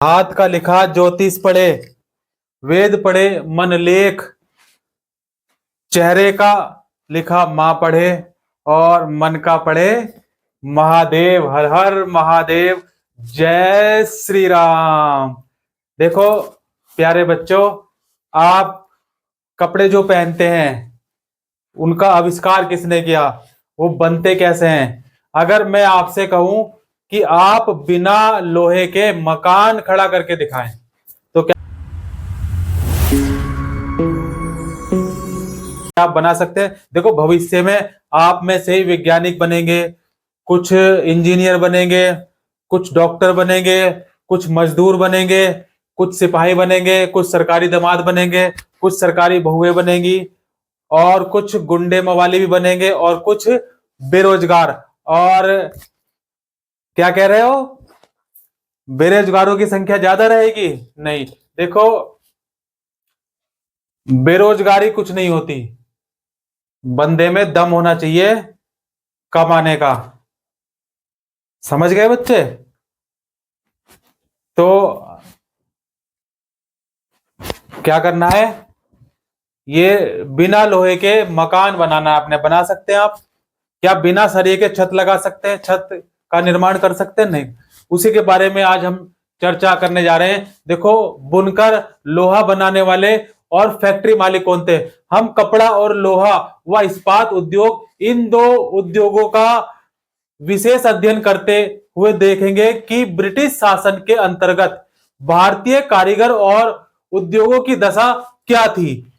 हाथ का लिखा ज्योतिष पढ़े, वेद पढ़े मन लेख, चेहरे का लिखा मां पढ़े और मन का पढ़े महादेव। हर हर महादेव, जय श्री राम। देखो प्यारे बच्चों, आप कपड़े जो पहनते हैं उनका आविष्कार किसने किया, वो बनते कैसे हैं। अगर मैं आपसे कहूं कि आप बिना लोहे के मकान खड़ा करके दिखाएं तो क्या आप बना सकते हैं? देखो भविष्य में आप में से ही वैज्ञानिक बनेंगे, कुछ इंजीनियर बनेंगे, कुछ डॉक्टर बनेंगे, कुछ मजदूर बनेंगे, कुछ सिपाही बनेंगे, कुछ सरकारी दामाद बनेंगे, कुछ सरकारी बहुएं बनेंगी और कुछ गुंडे मवाली भी बनेंगे और कुछ बेरोजगार। और क्या कह रहे हो, बेरोजगारों की संख्या ज्यादा रहेगी? नहीं, देखो बेरोजगारी कुछ नहीं होती, बंदे में दम होना चाहिए कमाने का। समझ गए बच्चे? तो क्या करना है, ये बिना लोहे के मकान बनाना आपने बना सकते हैं। आप क्या बिना सरिये के छत लगा सकते हैं, छत का निर्माण कर सकते हैं? नहीं। उसी के बारे में आज हम चर्चा करने जा रहे हैं। देखो बुनकर, लोहा बनाने वाले और फैक्ट्री मालिक कौन थे? हम कपड़ा और लोहा व इस्पात उद्योग, इन दो उद्योगों का विशेष अध्ययन करते हुए देखेंगे कि ब्रिटिश शासन के अंतर्गत भारतीय कारीगर और उद्योगों की दशा क्या थी।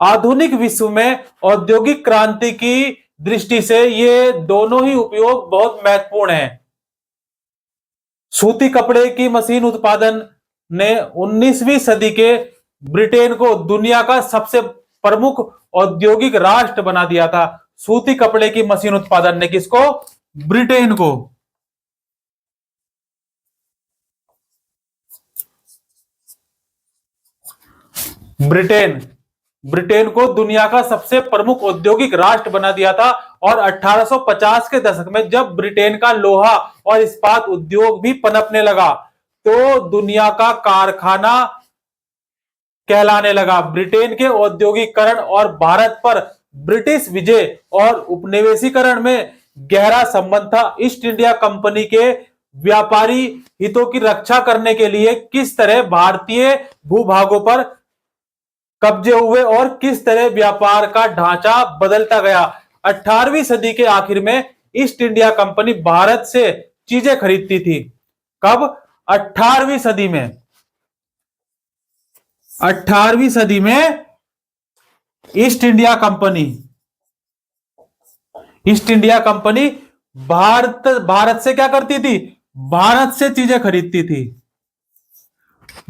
आधुनिक विश्व में औद्योगिक क्रांति की दृष्टि से ये दोनों ही उपयोग बहुत महत्वपूर्ण है। सूती कपड़े की मशीन उत्पादन ने 19वीं सदी के ब्रिटेन को दुनिया का सबसे प्रमुख औद्योगिक राष्ट्र बना दिया था। सूती कपड़े की मशीन उत्पादन ने किसको? ब्रिटेन को। ब्रिटेन ब्रिटेन को दुनिया का सबसे प्रमुख औद्योगिक राष्ट्र बना दिया था। और 1850 के दशक में जब ब्रिटेन का लोहा और इस्पात उद्योग भी पनपने लगा तो दुनिया का कारखाना कहलाने लगा। ब्रिटेन के औद्योगिकरण और भारत पर ब्रिटिश विजय और उपनिवेशीकरण में गहरा संबंध था। ईस्ट इंडिया कंपनी के व्यापारी हितों की रक्षा करने के लिए किस तरह भारतीय भूभागों पर कब्जे हुए और किस तरह व्यापार का ढांचा बदलता गया। 18वीं सदी के आखिर में ईस्ट इंडिया कंपनी भारत से चीजें खरीदती थी। कब? 18वीं सदी में। 18वीं सदी में ईस्ट इंडिया कंपनी भारत से क्या करती थी? भारत से चीजें खरीदती थी।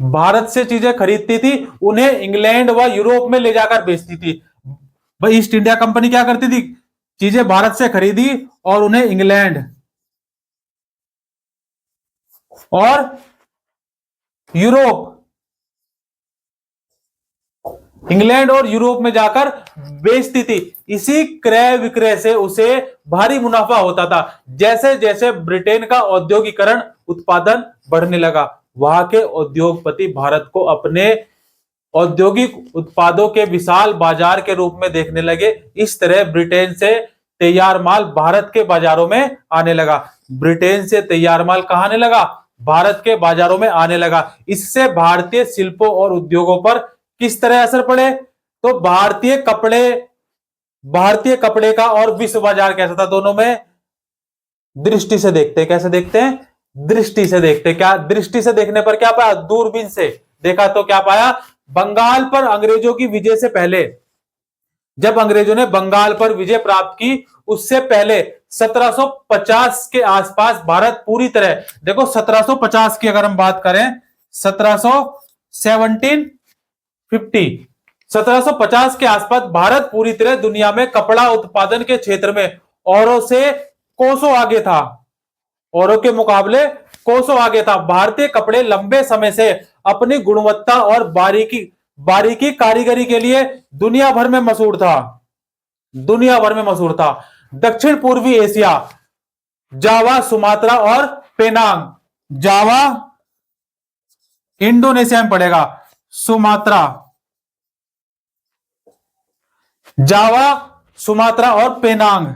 भारत से चीजें खरीदती थी, उन्हें इंग्लैंड व यूरोप में ले जाकर बेचती थी। भाई ईस्ट इंडिया कंपनी क्या करती थी? चीजें भारत से खरीदी और उन्हें यूरोप इंग्लैंड और यूरोप में जाकर बेचती थी। इसी क्रय विक्रय से उसे भारी मुनाफा होता था। जैसे जैसे ब्रिटेन का औद्योगिकरण उत्पादन बढ़ने लगा, वहां के उद्योगपति भारत को अपने औद्योगिक उत्पादों के विशाल बाजार के रूप में देखने लगे। इस तरह ब्रिटेन से तैयार माल भारत के बाजारों में आने लगा। ब्रिटेन से तैयार माल कहां आने लगा? भारत के बाजारों में आने लगा। इससे भारतीय शिल्पों और उद्योगों पर किस तरह असर पड़े? तो भारतीय कपड़े का और विश्व बाजार कैसा था, दोनों में दृष्टि से देखते हैं। कैसे देखते हैं? दृष्टि से देखते हैं। क्या दृष्टि से देखने पर क्या पाया? दूरबीन से देखा तो क्या पाया? बंगाल पर अंग्रेजों की विजय से पहले, जब अंग्रेजों ने बंगाल पर विजय प्राप्त की, उससे पहले 1750 के आसपास भारत पूरी तरह, देखो 1750 की अगर हम बात करें, 1750 के आसपास भारत पूरी तरह दुनिया में कपड़ा उत्पादन के क्षेत्र में औरों से कोसों आगे था। औरों के मुकाबले कोसों आगे था। भारतीय कपड़े लंबे समय से अपनी गुणवत्ता और बारीकी कारीगरी के लिए दुनिया भर में मशहूर था। दक्षिण पूर्वी एशिया, जावा, सुमात्रा और पेनांग, जावा, इंडोनेशिया में पड़ेगा, सुमात्रा, जावा, सुमात्रा और पेनांग,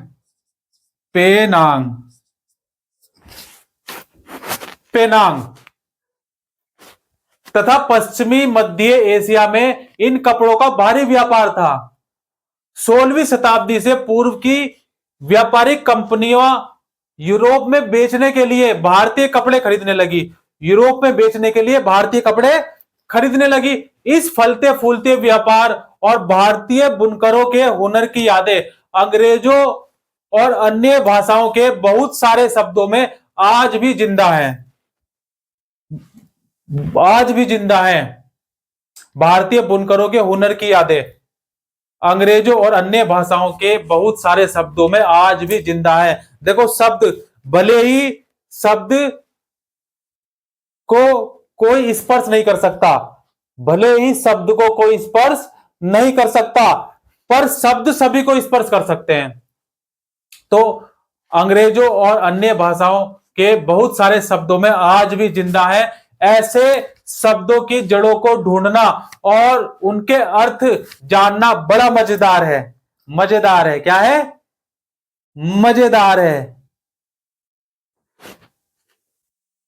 पेनांग, पेनांग तथा पश्चिमी मध्य एशिया में इन कपड़ों का भारी व्यापार था। 16वीं शताब्दी से पूर्व की व्यापारिक कंपनियां यूरोप में बेचने के लिए भारतीय कपड़े खरीदने लगी, यूरोप में बेचने के लिए भारतीय कपड़े खरीदने लगी। इस फलते फूलते व्यापार और भारतीय बुनकरों के हुनर की यादें अंग्रेजों और अन्य भाषाओं के बहुत सारे शब्दों में आज भी जिंदा है, आज भी जिंदा है। भारतीय बुनकरों के हुनर की यादें अंग्रेजों और अन्य भाषाओं के बहुत सारे शब्दों में आज भी जिंदा है। देखो, शब्द भले ही शब्द को कोई स्पर्श नहीं कर सकता, भले ही शब्द को कोई स्पर्श नहीं कर सकता, पर शब्द सभी को स्पर्श कर सकते हैं। तो अंग्रेजों और अन्य भाषाओं के बहुत सारे शब्दों में आज भी जिंदा है। ऐसे शब्दों की जड़ों को ढूंढना और उनके अर्थ जानना बड़ा मजेदार है। मजेदार है, क्या है? मजेदार है।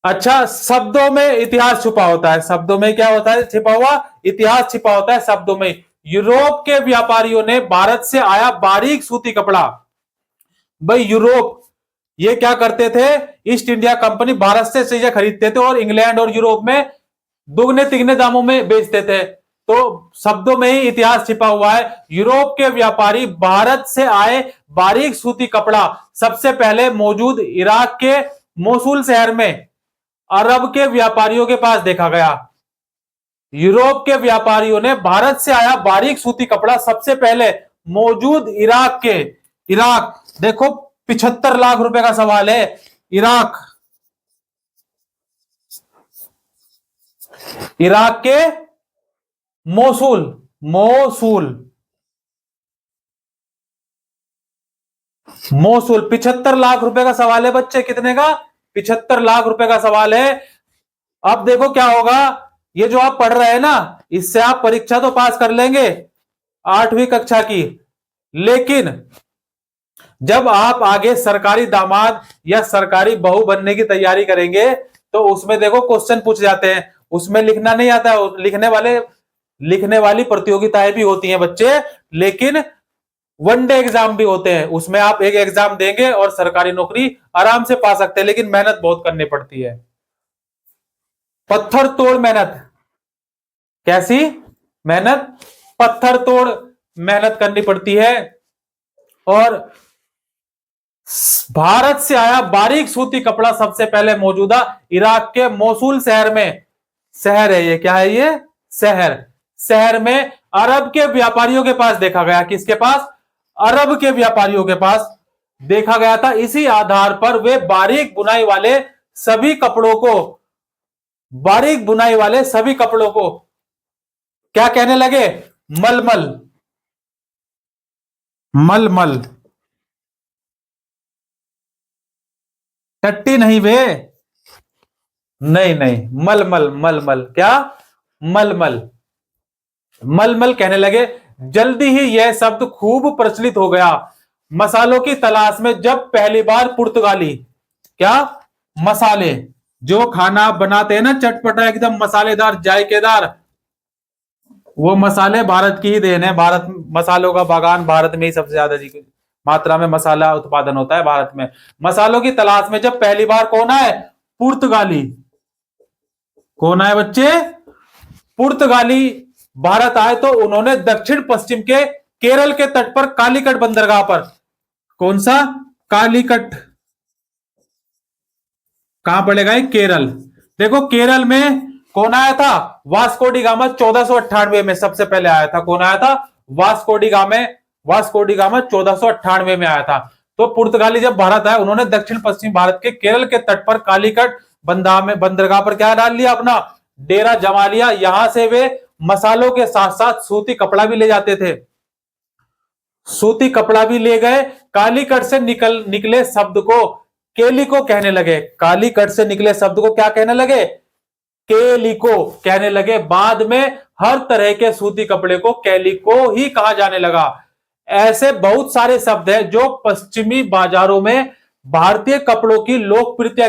अच्छा, शब्दों में इतिहास छुपा होता है, शब्दों में क्या होता है? छिपा हुआ इतिहास छिपा होता है शब्दों में। यूरोप के व्यापारियों ने भारत से आया बारीक सूती कपड़ा, भाई यूरोप ये क्या करते थे? ईस्ट इंडिया कंपनी भारत से चीजें खरीदते थे और इंग्लैंड और यूरोप में दुगने तिगने दामों में बेचते थे। तो शब्दों में ही इतिहास छिपा हुआ है। यूरोप के व्यापारी भारत से आए बारीक सूती कपड़ा सबसे पहले मौजूद इराक के मोसुल शहर में अरब के व्यापारियों के पास देखा गया। यूरोप के व्यापारियों ने भारत से आया बारीक सूती कपड़ा सबसे पहले मौजूद इराक देखो 75 लाख रुपए का सवाल है। इराक के मोसुल 75 लाख रुपए का सवाल है बच्चे। कितने का? 75 लाख रुपए का सवाल है। अब देखो क्या होगा, ये जो आप पढ़ रहे हैं ना, इससे आप परीक्षा तो पास कर लेंगे 8वीं कक्षा की, लेकिन जब आप आगे सरकारी दामाद या सरकारी बहू बनने की तैयारी करेंगे तो उसमें देखो क्वेश्चन पूछ जाते हैं, उसमें लिखना नहीं आता है। लिखने वाली प्रतियोगिताएं भी होती हैं बच्चे, लेकिन वनडे एग्जाम भी होते हैं, उसमें आप एक एग्जाम देंगे और सरकारी नौकरी आराम से पा सकते हैं, लेकिन मेहनत बहुत करनी पड़ती है, पत्थर तोड़ मेहनत। कैसी मेहनत? पत्थर तोड़ मेहनत करनी पड़ती है। और भारत से आया बारीक सूती कपड़ा सबसे पहले मौजूदा इराक के मोसुल शहर में, शहर है ये, क्या है ये? शहर में अरब के व्यापारियों के पास देखा गया। किसके पास? अरब के व्यापारियों के पास देखा गया था। इसी आधार पर वे बारीक बुनाई वाले सभी कपड़ों को क्या कहने लगे? मलमल। टट्टी नहीं वे, नहीं, मलमल। क्या? मलमल कहने लगे। जल्दी ही यह शब्द खूब प्रचलित हो गया। मसालों की तलाश में जब पहली बार पुर्तगाली, क्या? मसाले जो खाना बनाते हैं ना, चटपटा एकदम मसालेदार जायकेदार, वो मसाले भारत की ही देन है। भारत मसालों का बागान भारत में ही सबसे ज्यादा मात्रा में मसाला उत्पादन होता है भारत में। मसालों की तलाश में जब पहली बार कौन आए? पुर्तगाली। कौन आए बच्चे? पुर्तगाली भारत आए तो उन्होंने दक्षिण पश्चिम के केरल के तट पर कालीकट बंदरगाह पर, कौन सा? कालीकट कहां पड़ेगा? केरल। देखो केरल में कौन आया था? वास्को डी गामा 1498 में सबसे पहले आया था। कौन आया था? वास्को डी गामा 1498 में आया था। तो पुर्तगाली जब भारत आए, उन्होंने दक्षिण पश्चिम भारत के केरल के तट पर कालीकट बंदरगाह पर क्या डाल लिया? अपना डेरा जमा लिया। यहां से वे मसालों के साथ साथ सूती कपड़ा भी ले जाते थे, सूती कपड़ा भी ले गए। कालीकट से निकले शब्द को केलिको कहने लगे। कालीकट से निकले शब्द को क्या कहने लगे? कैलिको कहने लगे। बाद में हर तरह के सूती कपड़े को कैलिको ही कहा जाने लगा। ऐसे बहुत सारे शब्द हैं जो पश्चिमी बाजारों में भारतीय कपड़ों की लोकप्रियता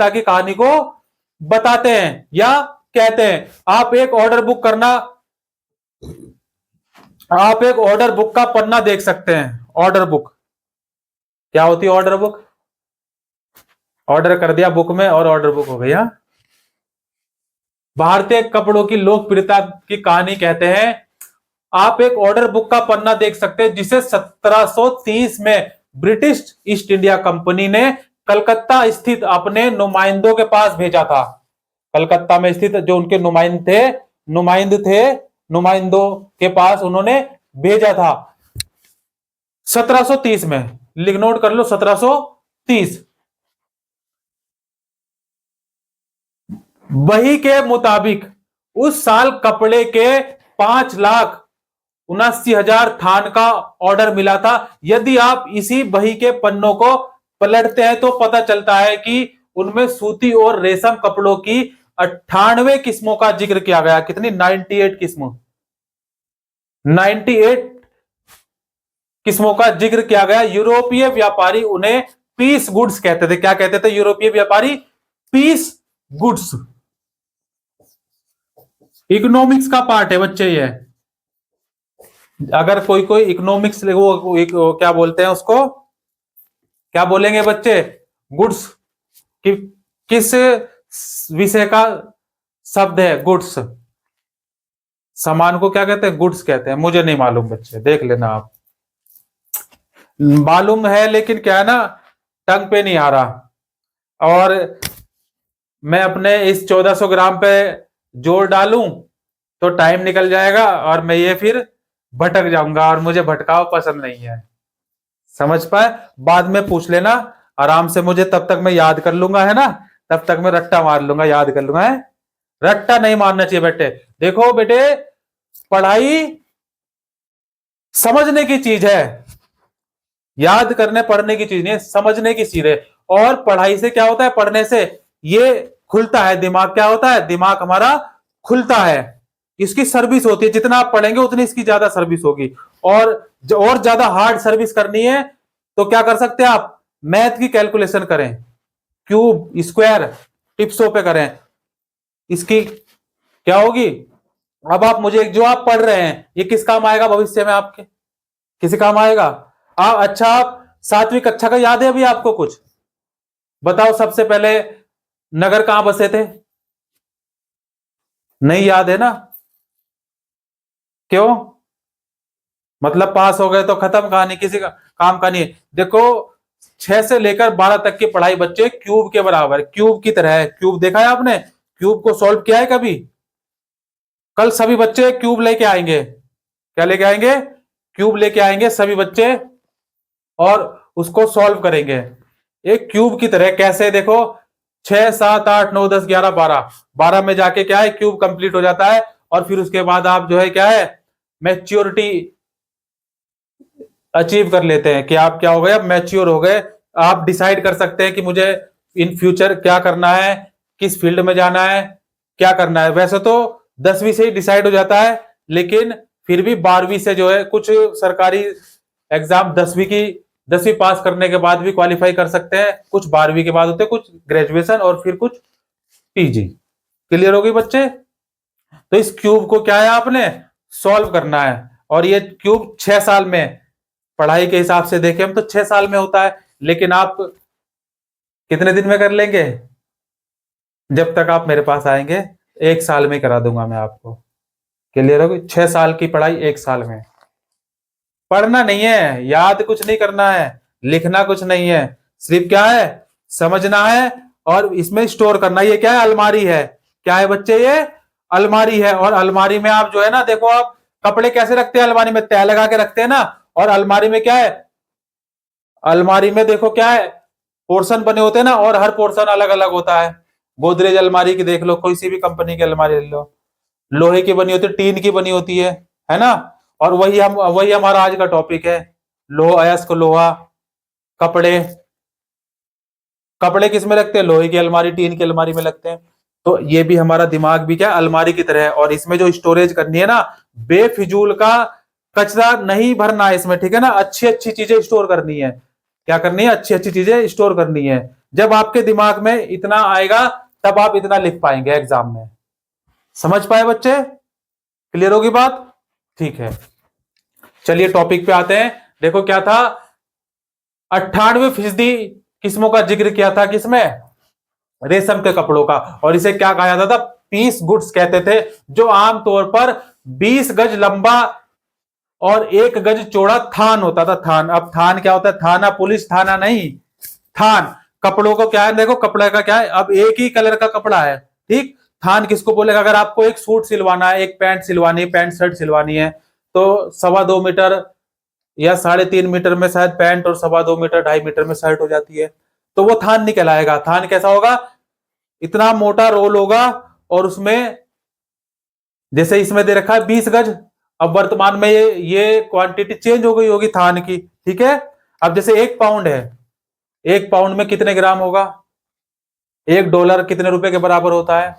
की कहानी को बताते हैं या कहते हैं। आप एक ऑर्डर बुक का पन्ना देख सकते हैं। ऑर्डर बुक क्या होती है? ऑर्डर बुक, ऑर्डर कर दिया बुक में और ऑर्डर बुक हो गया। भारतीय कपड़ों की लोकप्रियता की कहानी कहते हैं। आप एक ऑर्डर बुक का पन्ना देख सकते हैं जिसे 1730 में ब्रिटिश ईस्ट इंडिया कंपनी ने कलकत्ता स्थित अपने नुमाइंदों के पास भेजा था। कलकत्ता में स्थित जो उनके नुमाइंदों के पास उन्होंने भेजा था 1730 में। लिख नोट कर लो 1730। वही के मुताबिक उस साल कपड़े के 5,79,000 थान का ऑर्डर मिला था। यदि आप इसी बही के पन्नों को पलटते हैं तो पता चलता है कि उनमें सूती और रेशम कपड़ों की 98 किस्मों का जिक्र किया गया। कितनी? 98 किस्मों, 98 किस्मों का जिक्र किया गया। यूरोपीय व्यापारी उन्हें पीस गुड्स कहते थे। क्या कहते थे यूरोपीय व्यापारी? Piece goods. इकोनॉमिक्स का पार्ट है बच्चे ये। अगर कोई इकोनॉमिक्स वो क्या बोलते हैं उसको, क्या बोलेंगे बच्चे? गुड्स किस विषय का शब्द है? गुड्स। सामान को क्या कहते हैं? गुड्स कहते हैं। मुझे नहीं मालूम बच्चे, देख लेना आप। मालूम है लेकिन क्या है ना, टंग पे नहीं आ रहा। और मैं अपने इस 1400 ग्राम पे जोर डालूं तो टाइम निकल जाएगा और मैं ये फिर भटक जाऊंगा और मुझे भटकाव पसंद नहीं है। समझ पाए? बाद में पूछ लेना आराम से मुझे, तब तक मैं याद कर लूंगा, है ना? तब तक मैं रट्टा मार लूंगा, याद कर लूंगा। है रट्टा नहीं मारना चाहिए बेटे। देखो बेटे, पढ़ाई समझने की चीज है, याद करने पढ़ने की चीज नहीं है, समझने की चीज है। और पढ़ाई से क्या होता है? पढ़ने से ये खुलता है दिमाग। क्या होता है? दिमाग हमारा खुलता है, इसकी सर्विस होती है। जितना आप पढ़ेंगे उतनी इसकी ज्यादा सर्विस होगी। और ज्यादा हार्ड सर्विस करनी है तो क्या कर सकते हैं आप? मैथ की कैलकुलेशन करें, क्यूब स्क्वायर टिप्सों पे करें, इसकी क्या होगी? अब आप मुझे जो आप पढ़ रहे हैं ये किस काम आएगा भविष्य में? आपके किसी काम आएगा? अच्छा, आप 7वीं कक्षा का याद है अभी आपको कुछ? बताओ सबसे पहले नगर कहां बसे थे? नहीं याद है ना? क्यों? मतलब पास हो गए तो खत्म कहानी, किसी का काम का नहीं है। देखो 6 से लेकर 12 तक की पढ़ाई बच्चे क्यूब के बराबर, क्यूब की तरह है। क्यूब देखा है आपने? क्यूब को सॉल्व किया है कभी? कल सभी बच्चे क्यूब लेके आएंगे। क्या लेके आएंगे? क्यूब लेके आएंगे सभी बच्चे और उसको सॉल्व करेंगे एक क्यूब की तरह। कैसे? देखो 6, 7, 8, 9, 10, 11, 12, 12 में जाके क्या है? क्यूब कंप्लीट हो जाता है। और फिर उसके बाद आप जो है क्या है? मैच्योरिटी अचीव कर लेते हैं कि आप क्या हो गए? अब मैच्योर हो गए। आप डिसाइड कर सकते हैं कि मुझे इन फ्यूचर क्या करना है, किस फील्ड में जाना है, क्या करना है। वैसे तो 10वीं से ही डिसाइड हो जाता है, लेकिन फिर भी 12वीं से जो है कुछ सरकारी एग्जाम 10वीं पास करने के बाद भी क्वालिफाई कर सकते हैं। कुछ 12वीं के बाद होते हैं, कुछ ग्रेजुएशन और फिर कुछ पीजी। क्लियर हो गई बच्चे? तो इस क्यूब को क्या है? आपने सॉल्व करना है। और ये क्यूब 6 साल में, पढ़ाई के हिसाब से देखें हम तो 6 साल में होता है, लेकिन आप कितने दिन में कर लेंगे? जब तक आप मेरे पास आएंगे 1 साल में करा दूंगा मैं आपको। क्लियर होगी? 6 साल की पढ़ाई 1 साल में। पढ़ना नहीं है, याद कुछ नहीं करना है, लिखना कुछ नहीं है, सिर्फ क्या है? समझना है और इसमें स्टोर करना। ये क्या है? अलमारी है। क्या है बच्चे? ये अलमारी है। और अलमारी में आप जो है ना, देखो आप कपड़े कैसे रखते हैं? अलमारी में तय लगा के रखते हैं ना। और अलमारी में क्या है? अलमारी में देखो क्या है? पोर्शन बने होते हैं ना, और हर पोर्शन अलग अलग होता है। गोदरेज अलमारी की देख लो, कोई सी भी कंपनी की अलमारी ले लो, लोहे की बनी होती है, टीन की बनी होती है ना? और वही हमारा आज का टॉपिक है, लोहा, अयस्क लोहा। कपड़े, कपड़े किस में लगते हैं? लोहे की अलमारी, टीन की अलमारी में लगते हैं। तो ये भी हमारा दिमाग भी क्या है, अलमारी की तरह है, और इसमें जो स्टोरेज करनी है ना, बेफिजूल का कचरा नहीं भरना है इसमें, ठीक है ना। अच्छी अच्छी चीजें स्टोर करनी है। क्या करनी है? अच्छी अच्छी चीजें स्टोर करनी है। जब आपके दिमाग में इतना आएगा तब आप इतना लिख पाएंगे एग्जाम में। समझ पाए बच्चे? क्लियर होगी बात? ठीक है, चलिए टॉपिक पे आते हैं। देखो क्या था, 98% किस्मों का जिक्र किया था किसमें? रेशम के कपड़ों का। और इसे क्या कहा जाता था? पीस गुड्स कहते थे, जो आमतौर पर 20 गज लंबा और 1 गज चौड़ा थान होता था। थान, अब थान क्या होता है? थाना पुलिस थाना नहीं, थान। कपड़ों को क्या है, देखो कपड़े का क्या है, अब एक ही कलर का कपड़ा है, ठीक। थान किसको बोलेगा? अगर आपको एक सूट सिलवाना है, एक पैंट सिलवानी है, पैंट शर्ट सिलवानी है, तो 2.25 मीटर या 3.5 मीटर में शायद पैंट, और 2.25 मीटर 2.5 मीटर में शर्ट हो जाती है, तो वो थान नहीं कहलाएगा। थान कैसा होगा? इतना मोटा रोल होगा, और उसमें जैसे इसमें दे रखा है 20 गज, अब वर्तमान में ये क्वांटिटी चेंज हो गई होगी थान की, ठीक है। अब जैसे 1 पाउंड है, 1 पाउंड में कितने ग्राम होगा? $1 कितने रुपए के बराबर होता है?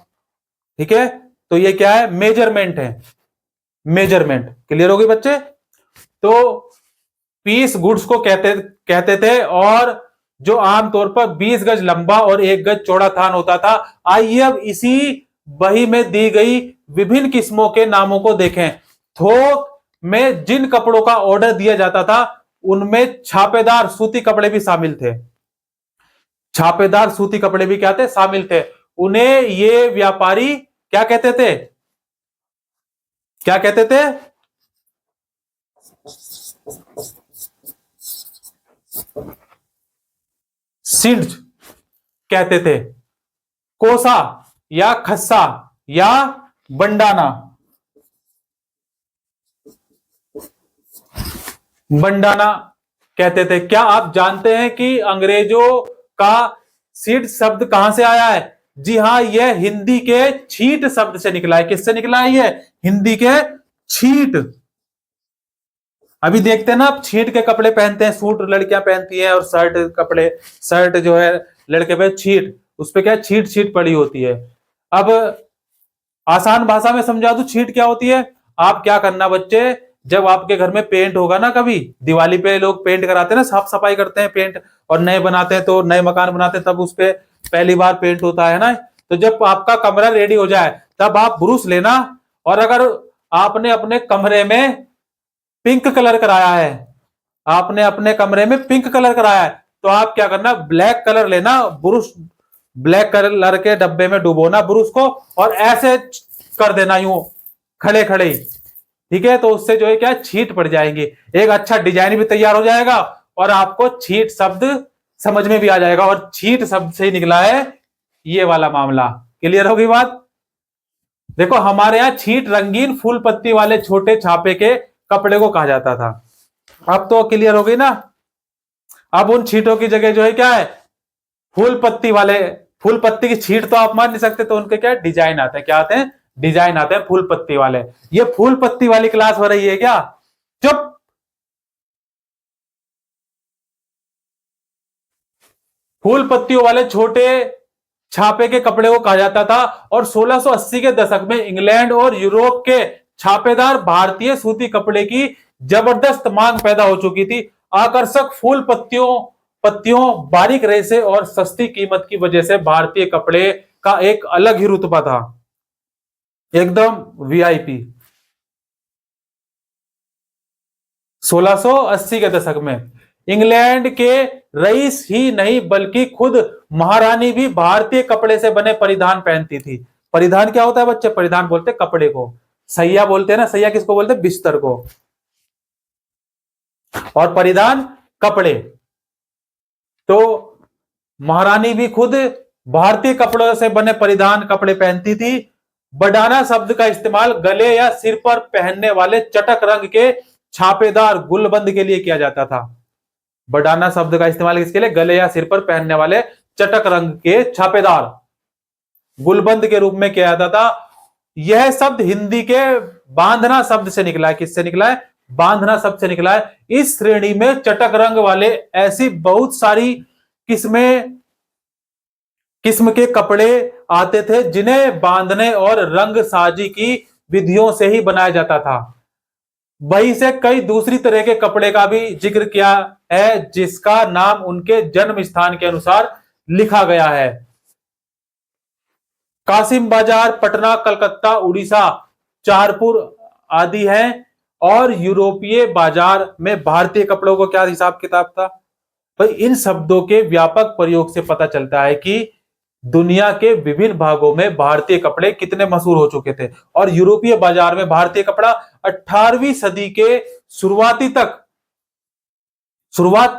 ठीक है, तो ये क्या है? मेजरमेंट है, मेजरमेंट। क्लियर होगी बच्चे? तो पीस गुड्स को कहते कहते थे, और जो आमतौर पर 20 गज लंबा और 1 गज चौड़ा थान होता था। आइए अब इसी बही में दी गई विभिन्न किस्मों के नामों को देखें। थोक में जिन कपड़ों का ऑर्डर दिया जाता था, उनमें छापेदार सूती कपड़े भी शामिल थे। छापेदार सूती कपड़े भी क्या थे? शामिल थे। उन्हें ये व्यापारी क्या कहते थे? क्या कहते थे? सिंज कहते थे। कोसा या खस्सा या बंडाना, बंडाना कहते थे। क्या आप जानते हैं कि अंग्रेजों का सीट शब्द कहां से आया है? जी हां, यह हिंदी के छीट शब्द से निकला है। किससे निकला है? यह हिंदी के छीट। अभी देखते हैं ना, आप छीट के कपड़े पहनते हैं, सूट लड़कियां पहनती हैं, और शर्ट कपड़े, शर्ट जो है लड़के पे छीट, उस पे क्या छीट छीट पड़ी होती है। अब आसान भाषा में समझा दूं छीट क्या होती है। आप क्या करना बच्चे, जब आपके घर में पेंट होगा ना, कभी दिवाली पे लोग पेंट कराते हैं ना, साफ सफाई करते हैं पेंट, और नए बनाते हैं, तो नए मकान बनाते हैं, तब उस पे पहली बार पेंट होता है ना। तो जब आपका कमरा रेडी हो जाए, तब आप ब्रुश लेना, और अगर आपने अपने कमरे में पिंक कलर कराया है, आपने अपने कमरे में पिंक कलर कराया है, तो आप क्या करना, ब्लैक कलर लेना, ब्रुश ब्लैक कलर के डब्बे में डुबोना ब्रुश को, और ऐसे कर देना यूं खड़े खड़े ही, ठीक है। तो उससे जो है क्या, छीट पड़ जाएंगे, एक अच्छा डिजाइन भी तैयार हो जाएगा, और आपको छीट शब्द समझ में भी आ जाएगा। और छीट शब्द से ही निकला है ये वाला मामला। क्लियर होगी बात? देखो हमारे यहाँ छीट रंगीन फूल पत्ती वाले छोटे छापे के कपड़े को कहा जाता था। अब तो क्लियर हो गई ना। अब उन छीटों की जगह जो है क्या है, फूल पत्ती वाले, फूल पत्ती की छीट तो आप मान नहीं सकते, तो उनके क्या डिजाइन आते हैं, क्या आते हैं? डिजाइन आते हैं फूल पत्ती वाले। ये फूल पत्ती वाली क्लास हो रही है क्या? चुप। फूल पत्तियों वाले छोटे छापे के कपड़े को कहा जाता था। और 1680 के दशक में इंग्लैंड और यूरोप के छापेदार भारतीय सूती कपड़े की जबरदस्त मांग पैदा हो चुकी थी। आकर्षक फूल पत्तियों, बारीक रेशे और सस्ती कीमत की वजह से भारतीय कपड़े का एक अलग ही रुतबा था, एकदम वीआईपी। 1680 के दशक में इंग्लैंड के रईस ही नहीं बल्कि खुद महारानी भी भारतीय कपड़े से बने परिधान पहनती थी। परिधान क्या होता है बच्चे? परिधान बोलते हैं कपड़े को। सैया बोलते हैं ना, सैया किसको बोलते हैं? बिस्तर को। और परिधान कपड़े। तो महारानी भी खुद भारतीय कपड़ों से बने परिधान कपड़े पहनती थी। बडाना शब्द का इस्तेमाल गले या सिर पर पहनने वाले चटक रंग के छापेदार गुलबंद के लिए किया जाता था। बडाना शब्द का इस्तेमाल किसके लिए? गले या सिर पर पहनने वाले चटक रंग के छापेदार गुलबंद के रूप में किया जाता था। यह शब्द हिंदी के बांधना शब्द से निकला है। किससे निकला है? बांधना शब्द से निकला है। इस श्रेणी में चटक रंग वाले ऐसी बहुत सारी किस्म के कपड़े आते थे जिन्हें बांधने और रंग साजी की विधियों से ही बनाया जाता था। वहीं से कई दूसरी तरह के कपड़े का भी जिक्र किया है जिसका नाम उनके जन्म स्थान के अनुसार लिखा गया है। कासिम बाजार, पटना, कलकत्ता, उड़ीसा, चारपुर आदि हैं। और यूरोपीय बाजार में भारतीय कपड़ों को क्या हिसाब किताब था भाई। इन शब्दों के व्यापक प्रयोग से पता चलता है कि दुनिया के विभिन्न भागों में भारतीय कपड़े कितने मशहूर हो चुके थे। और यूरोपीय बाजार में भारतीय कपड़ा 18वीं सदी के शुरुआत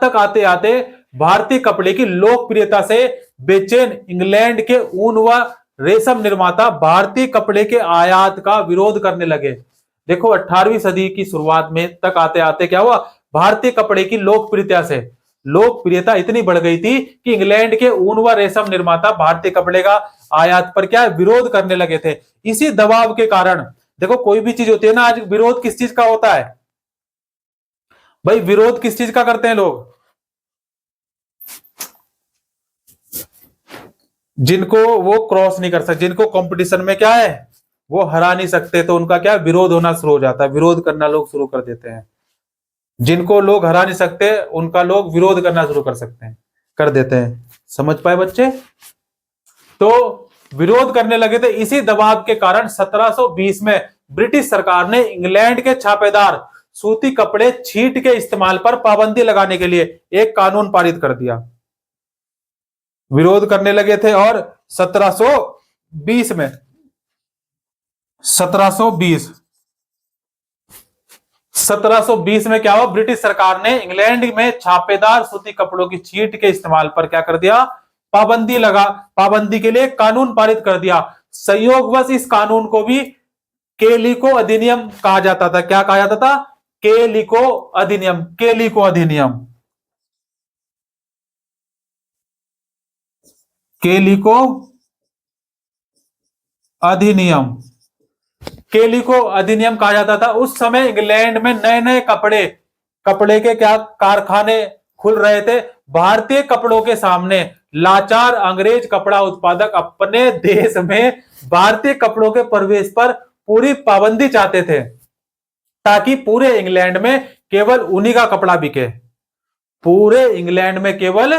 तक आते आते भारतीय कपड़े की लोकप्रियता से बेचैन इंग्लैंड के ऊन व रेशम निर्माता भारतीय कपड़े के आयात का विरोध करने लगे। देखो 18वीं सदी की शुरुआत में तक आते आते क्या हुआ, भारतीय कपड़े की लोकप्रियता इतनी बढ़ गई थी कि इंग्लैंड के ऊन व रेशम निर्माता भारतीय कपड़े का आयात पर क्या विरोध करने लगे थे। इसी दबाव के कारण देखो कोई भी चीज होती है ना, आज विरोध किस चीज का होता है भाई, विरोध किस चीज का करते हैं लोग, जिनको वो क्रॉस नहीं कर सकते, जिनको कंपटीशन में क्या है वो हरा नहीं सकते, तो उनका क्या विरोध होना शुरू हो जाता है, विरोध करना लोग शुरू कर देते हैं। जिनको लोग हरा नहीं सकते उनका लोग विरोध करना शुरू कर देते हैं। समझ पाए बच्चे? तो विरोध करने लगे थे। इसी दबाव के कारण 1720 में ब्रिटिश सरकार ने इंग्लैंड के छापेदार सूती कपड़े छीट के इस्तेमाल पर पाबंदी लगाने के लिए एक कानून पारित कर दिया। विरोध करने लगे थे और 1720 में 1720 में क्या हुआ, ब्रिटिश सरकार ने इंग्लैंड में छापेदार सूती कपड़ों की छीट के इस्तेमाल पर क्या कर दिया, पाबंदी के लिए कानून पारित कर दिया। संयोगवश इस कानून को भी केलिको अधिनियम कहा जाता था। क्या कहा जाता था? केलिको अधिनियम। केलिको अधिनियम, केलिको अधिनियम, केलिको अधिनियम कहा जाता था। उस समय इंग्लैंड में नए नए कपड़े के क्या कारखाने खुल रहे थे। भारतीय कपड़ों के सामने लाचार अंग्रेज कपड़ा उत्पादक अपने देश में भारतीय कपड़ों के प्रवेश पर पूरी पाबंदी चाहते थे ताकि पूरे इंग्लैंड में केवल उन्हीं का कपड़ा बिके। पूरे इंग्लैंड में केवल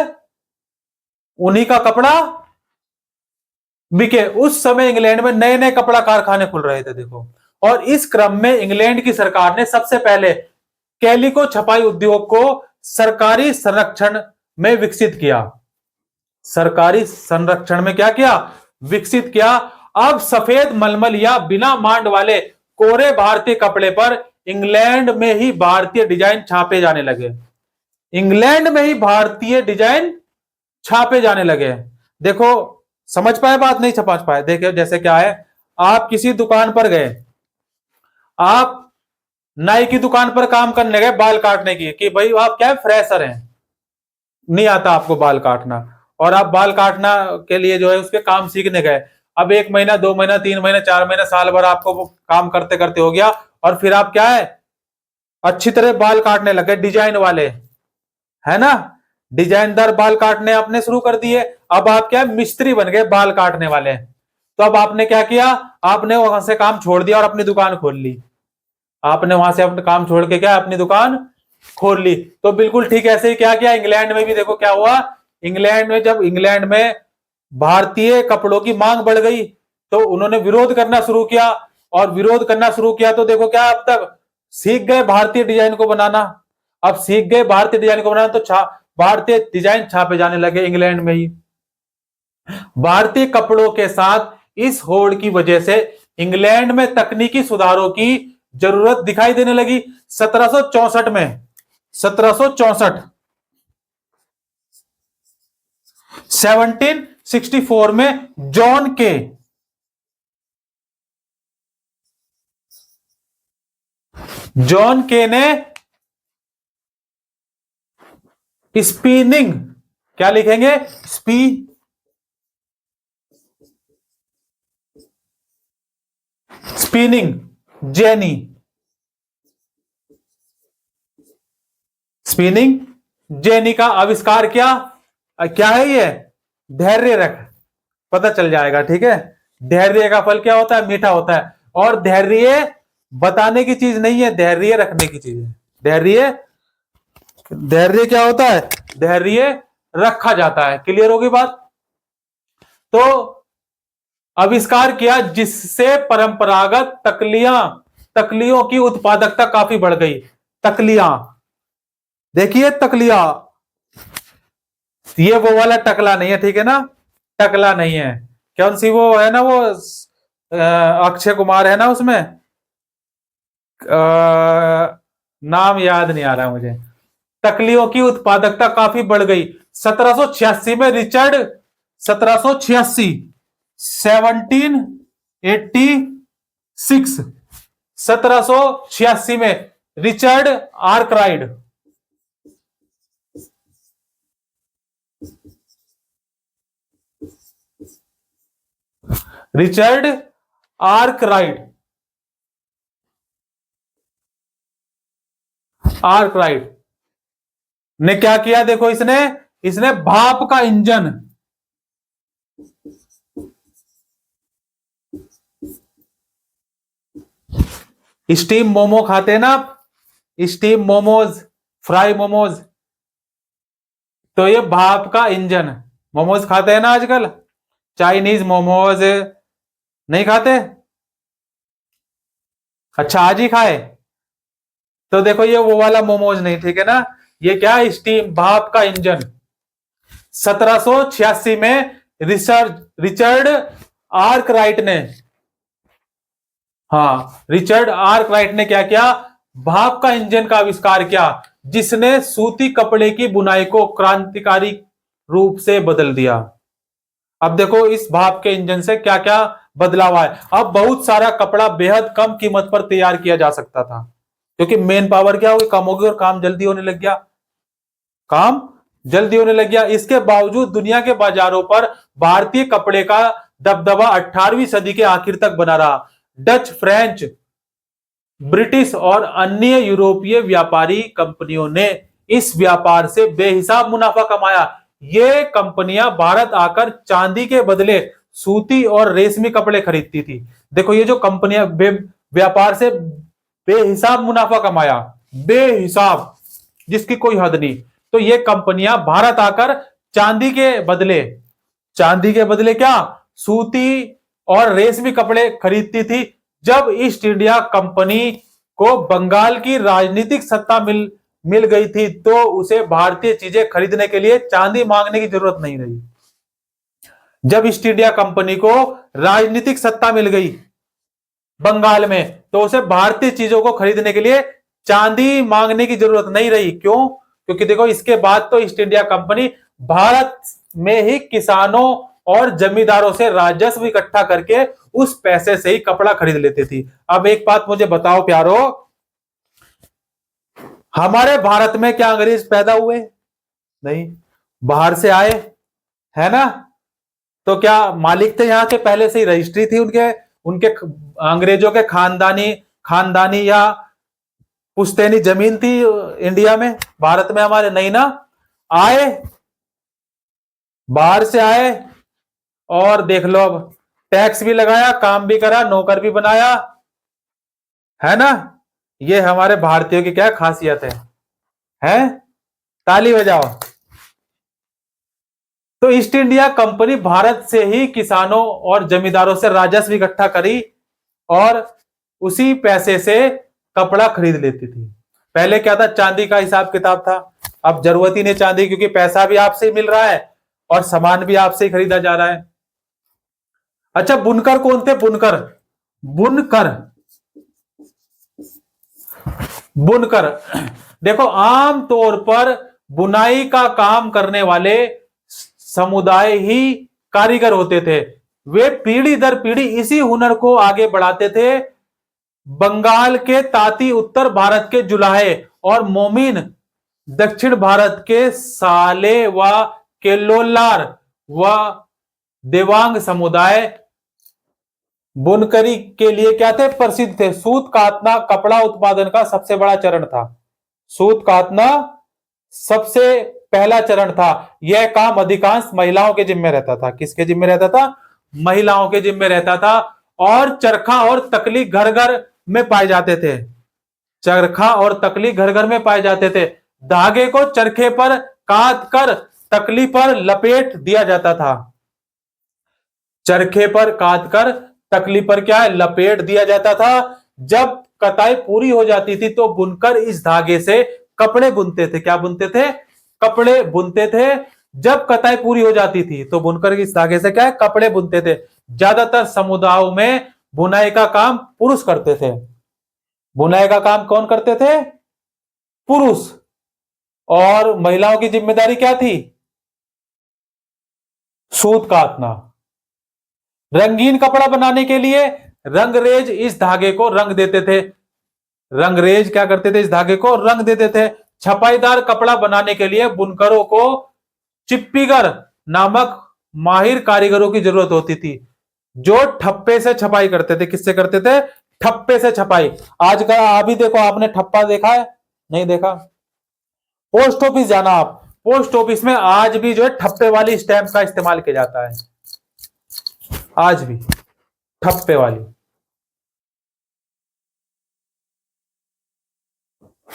उन्हीं का कपड़ा बिके। उस समय इंग्लैंड में नए नए कपड़ा कारखाने खुल रहे थे देखो। और इस क्रम में इंग्लैंड की सरकार ने सबसे पहले कैलिको छपाई उद्योग को सरकारी संरक्षण में विकसित किया। सरकारी संरक्षण में क्या किया? विकसित किया। अब सफेद मलमल या बिना मांड वाले कोरे भारतीय कपड़े पर इंग्लैंड में ही भारतीय डिजाइन छापे जाने लगे। इंग्लैंड में ही भारतीय डिजाइन छापे जाने लगे। देखो समझ पाए बात? नहीं समझ पाए? देखिए जैसे क्या है, आप किसी दुकान पर गए, आप नाई की दुकान पर काम करने गए बाल काटने की, कि भाई आप क्या फ्रेशर हैं, नहीं आता आपको बाल काटना, और आप बाल काटना के लिए जो है उसके काम सीखने गए। अब 1 महीना 2 महीना 3 महीना 4 महीना साल भर आपको वो काम करते करते हो गया, और फिर आप क्या है अच्छी तरह बाल काटने लगे, डिजाइन वाले, है ना, डिजाइनदार बाल काटने आपने शुरू कर दिए। अब आप क्या मिस्त्री बन गए बाल काटने वाले। तो अब आपने क्या किया, आपने वहां से काम छोड़ दिया और अपनी दुकान खोल ली। आपने वहां से अपना काम छोड़ के क्या अपनी दुकान खोल ली। तो बिल्कुल ठीक ऐसे ही क्या किया इंग्लैंड में भी। देखो क्या हुआ, इंग्लैंड में जब इंग्लैंड में भारतीय कपड़ों की मांग बढ़ गई तो उन्होंने विरोध करना शुरू किया, और विरोध करना शुरू किया तो देखो क्या अब तक सीख गए भारतीय डिजाइन को बनाना। अब सीख गए भारतीय डिजाइन को बनाना तो भारतीय डिजाइन छापे जाने लगे इंग्लैंड में ही। भारतीय कपड़ों के साथ इस होड़ की वजह से इंग्लैंड में तकनीकी सुधारों की जरूरत दिखाई देने लगी। 1764 में 1764 में जॉन के ने स्पिनिंग, क्या लिखेंगे, स्पिनिंग जेनी, स्पिनिंग जेनी का आविष्कार किया। क्या है ये? धैर्य रख, पता चल जाएगा, ठीक है। धैर्य का फल क्या होता है? मीठा होता है। और धैर्य बताने की चीज नहीं है, धैर्य रखने की चीज है। धैर्य, धैर्य क्या होता है? धैर्य रखा जाता है। क्लियर होगी बात? तो आविष्कार किया जिससे परंपरागत तकलियों की उत्पादकता काफी बढ़ गई। तकलियां, देखिए तकलिया, ये वो वाला टकला नहीं है, ठीक है ना, टकला नहीं है। कौन सी वो है ना, वो अक्षय कुमार है ना उसमें, नाम याद नहीं आ रहा मुझे। तकलियों की उत्पादकता काफी बढ़ गई। 1786 में रिचर्ड, 1786, 1786, 1786 में Richard Arkwright, Richard Arkwright, Arkwright ने क्या किया? देखो, इसने इसने भाप का इंजन, स्टीम मोमो खाते हैं ना आप, स्टीम मोमोज, फ्राई मोमोज, तो ये भाप का इंजन। मोमोज खाते हैं ना आजकल, चाइनीज मोमोज नहीं खाते? अच्छा, आज ही खाए? तो देखो, ये वो वाला मोमोज नहीं, ठीक है ना, ये क्या, स्टीम, भाप का इंजन। 1786 में रिचर्ड आर्कराइट ने, हाँ, रिचर्ड आर्कराइट ने क्या किया? भाप का इंजन का आविष्कार किया, जिसने सूती कपड़े की बुनाई को क्रांतिकारी रूप से बदल दिया। अब देखो, इस भाप के इंजन से क्या क्या बदलाव आए। अब बहुत सारा कपड़ा बेहद कम कीमत पर तैयार किया जा सकता था, क्योंकि मेन पावर क्या होगी, कम होगी, और काम जल्दी होने लग गया, काम जल्दी होने लग गया। इसके बावजूद दुनिया के बाजारों पर भारतीय कपड़े का दबदबा 18वीं सदी के आखिर तक बना रहा। डच, फ्रेंच, ब्रिटिश और अन्य यूरोपीय व्यापारी कंपनियों ने इस व्यापार से बेहिसाब मुनाफा कमाया। ये कंपनियां भारत आकर चांदी के बदले सूती और रेशमी कपड़े खरीदती थी। देखो, ये जो कंपनियां व्यापार से बेहिसाब मुनाफा कमाया, बेहिसाब, जिसकी कोई हद नहीं। तो ये कंपनियां भारत आकर चांदी के बदले क्या, सूती और रेशमी कपड़े खरीदती थी। जब ईस्ट इंडिया कंपनी को बंगाल की राजनीतिक सत्ता मिल गई थी, तो उसे भारतीय चीजें खरीदने के लिए चांदी मांगने की जरूरत नहीं रही। जब ईस्ट इंडिया कंपनी को राजनीतिक सत्ता मिल गई बंगाल में, तो उसे भारतीय चीजों को खरीदने के लिए चांदी मांगने की जरूरत नहीं रही। क्यों? क्योंकि देखो, इसके बाद तो ईस्ट इंडिया कंपनी भारत में ही किसानों और जमींदारों से राजस्व इकट्ठा करके उस पैसे से ही कपड़ा खरीद लेती थी। अब एक बात मुझे बताओ प्यारो, हमारे भारत में क्या अंग्रेज पैदा हुए? नहीं, बाहर से आए, है ना। तो क्या मालिक थे यहाँ के, पहले से ही रजिस्ट्री थी उनके उनके अंग्रेजों के खानदानी या पुश्तैनी जमीन थी इंडिया में, भारत में हमारे? नहीं ना, आए, बाहर से आए, और देख लो, अब टैक्स भी लगाया, काम भी करा, नौकर भी बनाया, है ना। ये हमारे भारतीयों की क्या खासियत है? ताली बजाओ। तो ईस्ट इंडिया कंपनी भारत से ही किसानों और जमींदारों से राजस्व इकट्ठा करी और उसी पैसे से कपड़ा खरीद लेती थी। पहले क्या था, चांदी का हिसाब किताब था। अब जरूरत ही नहीं चांदी, क्योंकि पैसा भी आपसे ही मिल रहा है और सामान भी आपसे ही खरीदा जा रहा है। अच्छा, बुनकर कौन थे? बुनकर, बुनकर, बुनकर देखो, आमतौर पर बुनाई का काम करने वाले समुदाय ही कारीगर होते थे। वे पीढ़ी दर पीढ़ी इसी हुनर को आगे बढ़ाते थे। बंगाल के ताती उत्तर भारत के जुलाहे और मोमिन दक्षिण भारत के साले व केलोलार व देवांग समुदाय बुनकरी के लिए क्या थे? प्रसिद्ध थे। सूत काटना कपड़ा उत्पादन का सबसे बड़ा चरण था। सूत काटना सबसे पहला चरण था। यह काम अधिकांश महिलाओं के जिम्मे रहता था। किसके जिम्मे रहता था? महिलाओं के जिम्मे रहता था और चरखा और तकली घर घर में पाए जाते थे। चरखा और तकली घर घर में पाए जाते थे। धागे को चरखे पर काट कर तकली पर लपेट दिया जाता था। चरखे पर काट कर तकली पर क्या है, लपेट दिया जाता था। जब कताई पूरी हो जाती थी तो बुनकर इस धागे से कपड़े बुनते थे। क्या बुनते थे? कपड़े बुनते थे। जब कताई पूरी हो जाती थी तो बुनकर इस धागे से क्या है, कपड़े बुनते थे। ज्यादातर समुदायों में बुनाई का काम पुरुष करते थे। बुनाई का काम कौन करते थे? पुरुष। और महिलाओं की जिम्मेदारी क्या थी? सूत काटना। रंगीन कपड़ा बनाने के लिए रंगरेज इस धागे को रंग देते थे। रंगरेज क्या करते थे? इस धागे को रंग देते थे। छपाईदार कपड़ा बनाने के लिए बुनकरों को चिप्पीगर नामक माहिर कारीगरों की जरूरत होती थी, जो ठप्पे से छपाई करते थे। किससे करते थे? ठप्पे से छपाई। आज का अभी देखो, आपने ठप्पा देखा है? नहीं देखा? पोस्ट ऑफिस जाना आप, पोस्ट ऑफिस में आज भी जो है ठप्पे वाली स्टैंप का इस्तेमाल किया जाता है। आज भी ठप्पे वाली।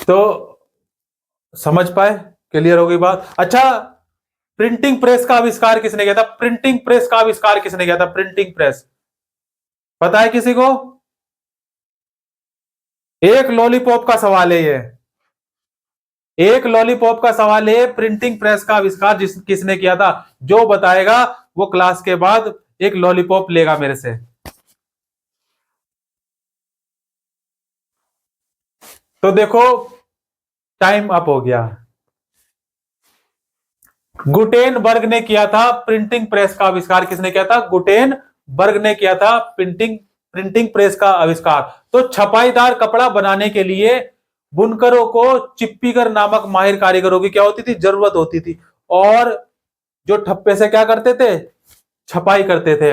तो समझ पाए? क्लियर हो गई बात? अच्छा, प्रिंटिंग प्रेस का आविष्कार किसने किया था? प्रिंटिंग प्रेस का आविष्कार किसने किया था? प्रिंटिंग प्रेस पता है किसी को? एक लॉलीपॉप का सवाल है ये। एक लॉलीपॉप का सवाल है। प्रिंटिंग प्रेस का आविष्कार किसने किया था? जो बताएगा वो क्लास के बाद एक लॉलीपॉप लेगा मेरे से। तो देखो, टाइम अप हो गया। गुटेनबर्ग ने किया था प्रिंटिंग प्रेस का आविष्कार। किसने किया था? गुटेनबर्ग ने किया था प्रिंटिंग प्रेस का आविष्कार। तो छपाईदार कपड़ा बनाने के लिए बुनकरों को चिप्पीगर नामक माहिर कारीगरों की क्या होती थी? जरूरत होती थी। और जो ठप्पे से क्या करते थे? छपाई करते थे।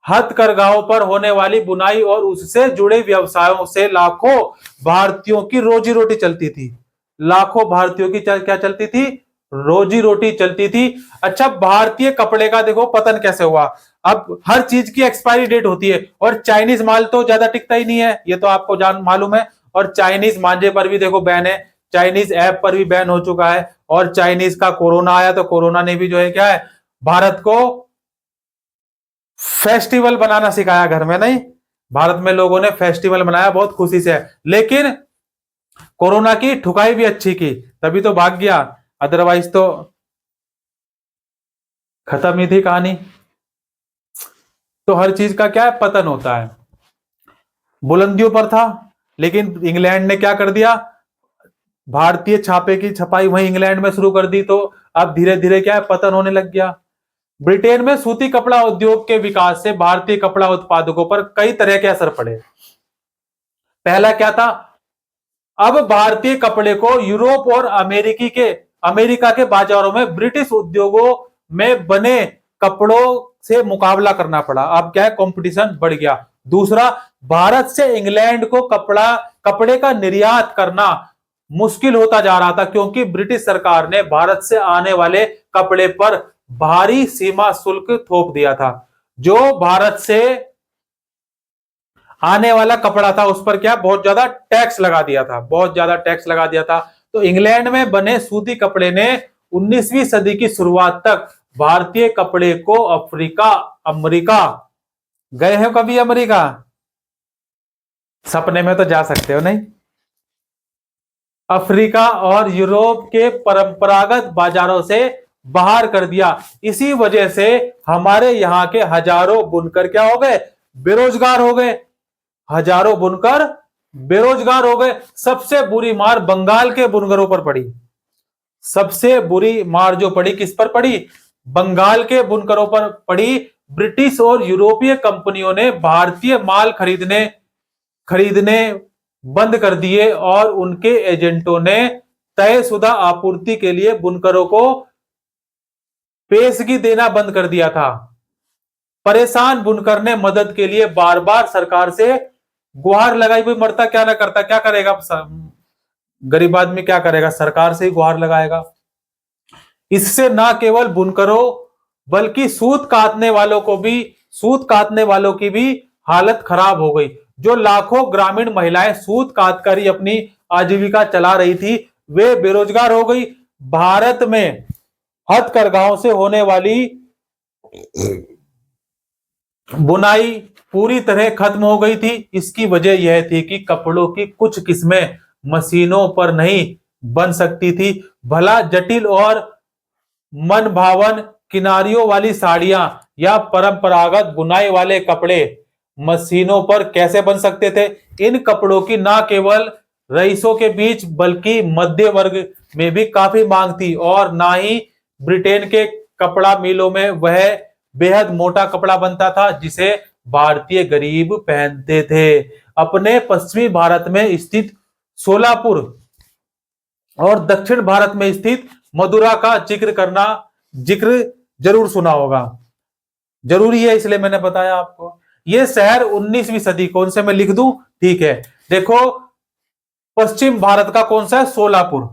हथकरघाओं पर होने वाली बुनाई और उससे जुड़े व्यवसायों से लाखों भारतीयों की रोजी रोटी चलती थी। लाखों भारतीयों की क्या चलती थी? रोजी रोटी चलती थी। अच्छा, भारतीय कपड़े का देखो पतन कैसे हुआ। अब हर चीज की एक्सपायरी डेट होती है और चाइनीज माल तो ज्यादा टिकता ही नहीं है, ये तो आपको जान मालूम है। और चाइनीज मांझे पर भी देखो बैन है, चाइनीज ऐप पर भी बैन हो चुका है। और चाइनीज का कोरोना आया तो कोरोना ने भी जो है क्या है, भारत को फेस्टिवल बनाना सिखाया घर में। नहीं, भारत में लोगों ने फेस्टिवल बनाया बहुत खुशी से। लेकिन कोरोना की ठुकाई भी अच्छी की, तभी तो भाग गया, अदरवाइज तो खत्म ही थी कहानी। तो हर चीज का क्या है, पतन होता है। बुलंदियों पर था, लेकिन इंग्लैंड ने क्या कर दिया, भारतीय छापे की छपाई वहीं इंग्लैंड में शुरू कर दी। तो अब धीरे धीरे क्या है, पतन होने लग गया। ब्रिटेन में सूती कपड़ा उद्योग के विकास से भारतीय कपड़ा उत्पादकों पर कई तरह के असर पड़े। पहला क्या था, अब भारतीय कपड़े को यूरोप और अमेरिका के बाजारों में ब्रिटिश उद्योगों में बने कपड़ों से मुकाबला करना पड़ा। अब क्या है, कंपटीशन बढ़ गया। दूसरा, भारत से इंग्लैंड को कपड़े का निर्यात करना मुश्किल होता जा रहा था, क्योंकि ब्रिटिश सरकार ने भारत से आने वाले कपड़े पर भारी सीमा शुल्क थोप दिया था। जो भारत से आने वाला कपड़ा था उस पर क्या, बहुत ज्यादा टैक्स लगा दिया था, बहुत ज्यादा टैक्स लगा दिया था। तो इंग्लैंड में बने सूती कपड़े ने 19वीं सदी की शुरुआत तक भारतीय कपड़े को अमेरिका गए हैं कभी? अमेरिका सपने में तो जा सकते हो नहीं। अफ्रीका और यूरोप के परंपरागत बाजारों से बाहर कर दिया। इसी वजह से हमारे यहाँ के हजारों बुनकर क्या हो गए, बेरोजगार हो गए। हजारों बुनकर बेरोजगार हो गए। सबसे बुरी मार बंगाल के बुनकरों पर पड़ी। सबसे बुरी मार जो पड़ी किस पर पड़ी? बंगाल के बुनकरों पर पड़ी। ब्रिटिश और यूरोपीय कंपनियों ने भारतीय माल खरीदने बंद कर दिए और उनके एजेंटों ने तयशुदा आपूर्ति के लिए बुनकरों को पेशगी देना बंद कर दिया था। परेशान बुनकर ने मदद के लिए बार बार सरकार से गुहार लगाई, कोई मरता क्या ना करता, क्या करेगा गरीब आदमी, क्या करेगा, सरकार से ही गुहार लगाएगा। इससे ना केवल बुनकरों बल्कि सूत काटने वालों को भी सूत काटने वालों की भी हालत खराब हो गई। जो लाखों ग्रामीण महिलाएं सूत काट कर ही अपनी आजीविका चला रही थी, वे बेरोजगार हो गई। भारत में हथकरघाओं से होने वाली बुनाई पूरी तरह खत्म हो गई थी। इसकी वजह यह थी कि कपड़ों की कुछ किस्में मशीनों पर नहीं बन सकती थी। भला जटिल और मन भावन किनारियों वाली साड़ियां या परंपरागत बुनाई वाले कपड़े मशीनों पर कैसे बन सकते थे। इन कपड़ों की न केवल रईसों के बीच बल्कि मध्य वर्ग में भी काफी मांग थी, और ना ही ब्रिटेन के कपड़ा मिलों में वह बेहद मोटा कपड़ा बनता था जिसे भारतीय गरीब पहनते थे। अपने पश्चिमी भारत में स्थित सोलापुर और दक्षिण भारत में स्थित मदुरा का जिक्र जरूर सुना होगा। जरूरी है इसलिए मैंने बताया आपको। ये शहर 19वीं सदी, कौन से मैं लिख दूं? ठीक है, देखो पश्चिम भारत का कौन सा है? सोलापुर।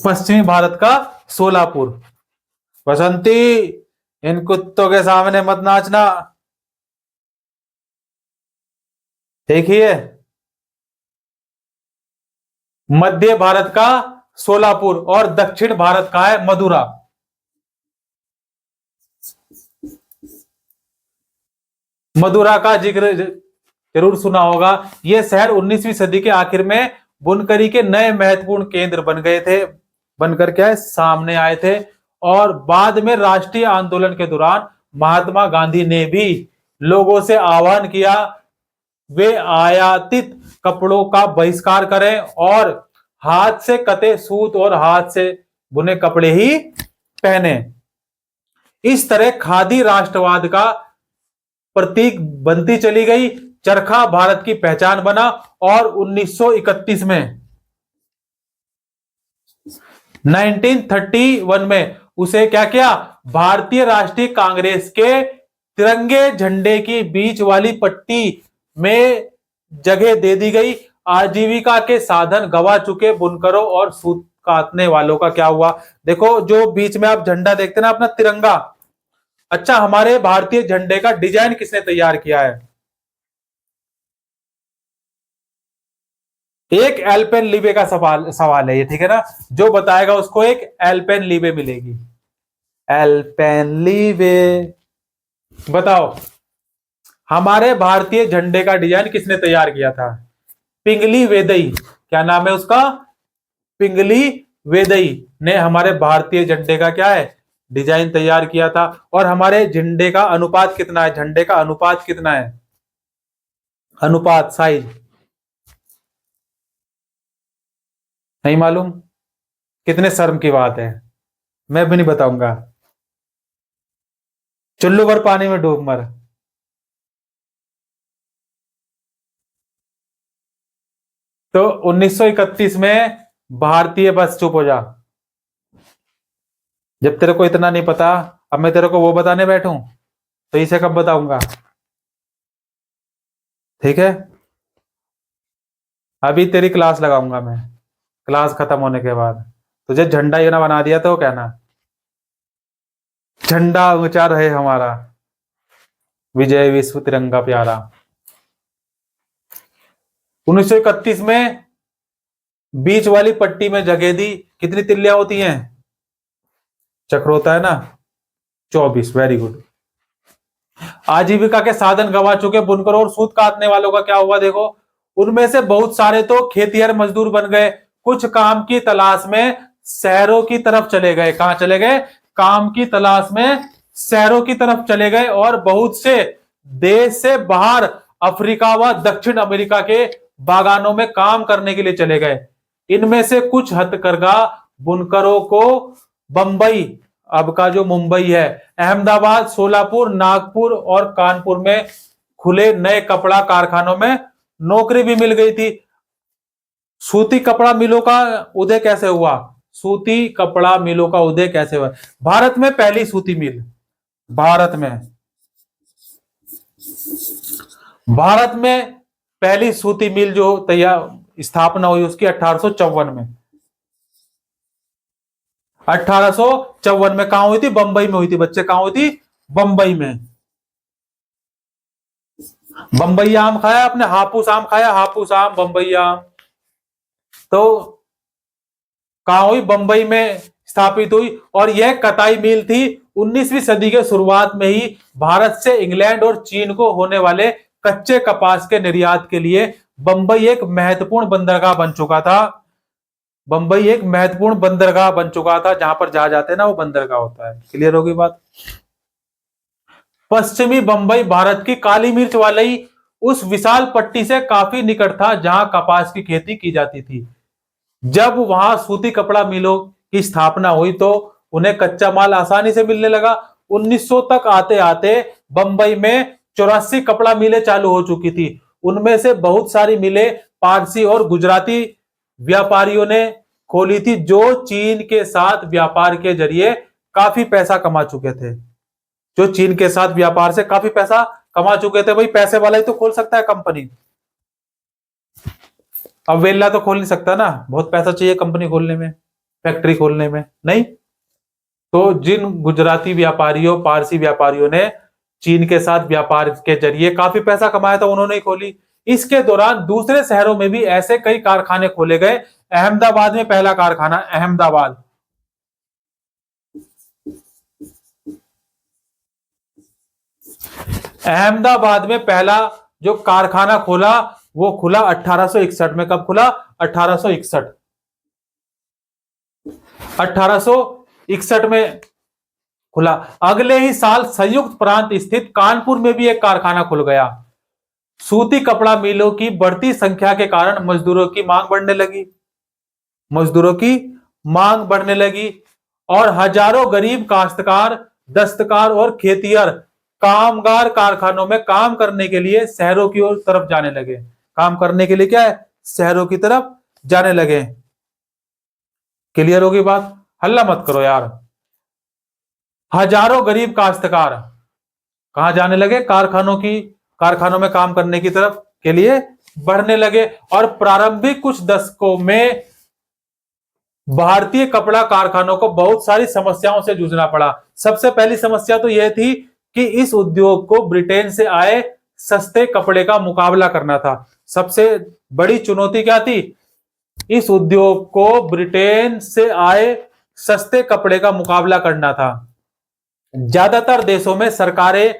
पश्चिमी भारत का सोलापुर। बसंती, इन कुत्तों के सामने मत नाचना, देखिए। मध्य भारत का सोलापुर और दक्षिण भारत का है मदुरा। मदुरा का जिक्र जरूर सुना होगा। यह शहर 19वीं सदी के आखिर में बुनकरी के नए महत्वपूर्ण केंद्र बनकर क्या है, सामने आए थे। और बाद में राष्ट्रीय आंदोलन के दौरान महात्मा गांधी ने भी लोगों से आह्वान किया वे आयातित कपड़ों का बहिष्कार करें और हाथ से कते सूत और हाथ से बुने कपड़े ही पहने। इस तरह खादी राष्ट्रवाद का प्रतीक बनती चली गई। चरखा भारत की पहचान बना और 1931 में 1931 में उसे क्या किया? भारतीय राष्ट्रीय कांग्रेस के तिरंगे झंडे की बीच वाली पट्टी में जगह दे दी गई। आजीविका के साधन गवा चुके बुनकरों और सूत काटने वालों का क्या हुआ? देखो जो बीच में आप झंडा देखते ना अपना तिरंगा, अच्छा हमारे भारतीय झंडे का डिजाइन किसने तैयार किया है? एक एल्पेनलीबे का सवाल है ये, ठीक है ना? जो बताएगा उसको एक एल्पेनलीबे मिलेगी। एल्पेनलीबे, बताओ हमारे भारतीय झंडे का डिजाइन किसने तैयार किया था? पिंगली वेदई। क्या नाम है उसका? पिंगली वेदई ने हमारे भारतीय झंडे का क्या है, डिजाइन तैयार किया था। और हमारे झंडे का अनुपात कितना है? झंडे का अनुपात कितना है? अनुपात, साइज नहीं मालूम? कितने शर्म की बात है, मैं भी नहीं बताऊंगा। चुल्लू भर पानी में डूब मर। तो 1931 में भारतीय, बस चुप हो जा। जब तेरे को इतना नहीं पता, अब मैं तेरे को वो बताने बैठूं तो इसे कब बताऊंगा? ठीक है, अभी तेरी क्लास लगाऊंगा मैं, क्लास खत्म होने के बाद। तुझे झंडा ये ना बना दिया तो कहना झंडा ऊंचा रहे हमारा, विजय विश्व तिरंगा प्यारा। 1931 में बीच वाली पट्टी में जगह दी। कितनी तिल्लियां होती हैं? चक्र होता है ना, 24। Very good. आजीविका के साधन गंवा चुके बुनकरों और सूत काटने वालों का क्या हुआ? देखो उनमें से बहुत सारे तो खेतिहर मजदूर बन गए। कुछ काम की तलाश में शहरों की तरफ चले गए। कहां चले गए? काम की तलाश में शहरों की तरफ चले गए। और बहुत से देश से बाहर अफ्रीका व दक्षिण अमेरिका के बागानों में काम करने के लिए चले गए। इनमें से कुछ हथकरघा बुनकरों को बंबई, अब का जो मुंबई है, अहमदाबाद, सोलापुर, नागपुर और कानपुर में खुले नए कपड़ा कारखानों में नौकरी भी मिल गई थी। सूती कपड़ा मिलों का उदय कैसे हुआ? सूती कपड़ा मिलों का उदय कैसे हुआ? भारत में पहली सूती मिल, भारत में पहली सूती मिल जो तैयार स्थापना हुई उसकी 1854 में। 1854 में कहा हुई थी? बंबई में हुई थी बच्चे, कहा हुई थी? बंबई में। बंबई आम खाया आपने? हापुस आम खाया? हापुस आम, बंबई आम। तो कहा हुई? बंबई में स्थापित हुई। और यह कताई मिल थी 19वीं सदी के शुरुआत में ही भारत से इंग्लैंड और चीन को होने वाले कच्चे कपास के निर्यात के लिए बंबई एक महत्वपूर्ण बंदरगाह बन चुका था। बंबई एक महत्वपूर्ण बंदरगाह बन चुका था, जहां पर जहाज आते हैं ना, वो बंदरगाह होता है। क्लियर होगी बात? पश्चिमी बंबई भारत की काली मिर्च वाली उस विशाल पट्टी से काफी निकट था जहां कपास की खेती की जाती थी। जब वहां सूती कपड़ा मिलों की स्थापना हुई तो उन्हें कच्चा माल आसानी से मिलने लगा। 1900 तक आते आते बंबई में 84 कपड़ा मिलें चालू हो चुकी थी। उनमें से बहुत सारी मिलें पारसी और गुजराती व्यापारियों ने खोली थी, जो चीन के साथ व्यापार के जरिए काफी पैसा कमा चुके थे। जो चीन के साथ व्यापार से काफी पैसा कमा चुके थे। भाई पैसे वाला ही तो खोल सकता है कंपनी, अब वेल्ला तो खोल नहीं सकता ना, बहुत पैसा चाहिए कंपनी खोलने में, फैक्ट्री खोलने में, नहीं। तो जिन गुजराती व्यापारियों, पारसी व्यापारियों ने चीन के साथ व्यापार के जरिए काफी पैसा कमाया था, उन्होंने ही खोली। इसके दौरान दूसरे शहरों में भी ऐसे कई कारखाने खोले गए। अहमदाबाद में पहला कारखाना, अहमदाबाद, अहमदाबाद में पहला जो कारखाना खोला वो खुला 1861 में। कब खुला? 1861, 1861 में खुला। अगले ही साल संयुक्त प्रांत स्थित कानपुर में भी एक कारखाना खुल गया। सूती कपड़ा मिलों की बढ़ती संख्या के कारण मजदूरों की मांग बढ़ने लगी, मजदूरों की मांग बढ़ने लगी और हजारों गरीब काश्तकार, दस्तकार और खेतिहर कामगार कारखानों में काम करने के लिए शहरों की ओर तरफ जाने लगे। काम करने के लिए क्या है? शहरों की तरफ जाने लगे। क्लियर होगी बात? हल्ला मत करो यार। हजारों गरीब काश्तकार कहां जाने लगे? कारखानों में काम करने की तरफ के लिए बढ़ने लगे। और प्रारंभिक कुछ दशकों में भारतीय कपड़ा कारखानों को बहुत सारी समस्याओं से जूझना पड़ा। सबसे पहली समस्या तो यह थी कि इस उद्योग को ब्रिटेन से आए सस्ते कपड़े का मुकाबला करना था। सबसे बड़ी चुनौती क्या थी? इस उद्योग को ब्रिटेन से आए सस्ते कपड़े का मुकाबला करना था। ज्यादातर देशों में सरकारें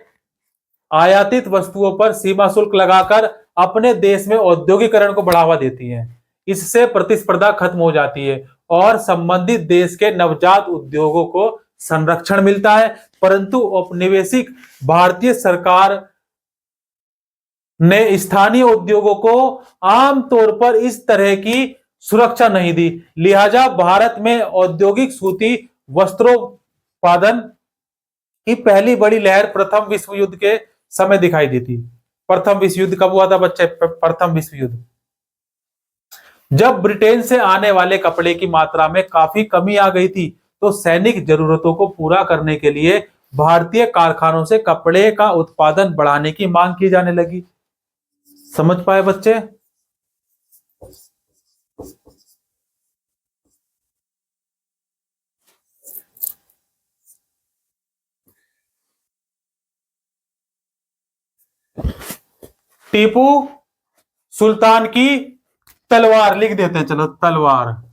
आयातित वस्तुओं पर सीमा शुल्क लगाकर अपने देश में औद्योगिकरण को बढ़ावा देती हैं। इससे प्रतिस्पर्धा खत्म हो जाती है और संबंधित देश के नवजात उद्योगों को संरक्षण मिलता है। परंतु औपनिवेशिक भारतीय सरकार ने स्थानीय उद्योगों को आमतौर पर इस तरह की सुरक्षा नहीं दी। लिहाजा भारत में औद्योगिक सूती वस्त्रोत्पादन की पहली बड़ी लहर प्रथम विश्व युद्ध के समय दिखाई दी थी। प्रथम विश्व युद्ध कब हुआ था बच्चे? प्रथम विश्व युद्ध, जब ब्रिटेन से आने वाले कपड़े की मात्रा में काफी कमी आ गई थी, तो सैनिक जरूरतों को पूरा करने के लिए भारतीय कारखानों से कपड़े का उत्पादन बढ़ाने की मांग की जाने लगी। समझ पाए बच्चे? टीपू सुल्तान की तलवार लिख देते हैं, चलो, तलवार।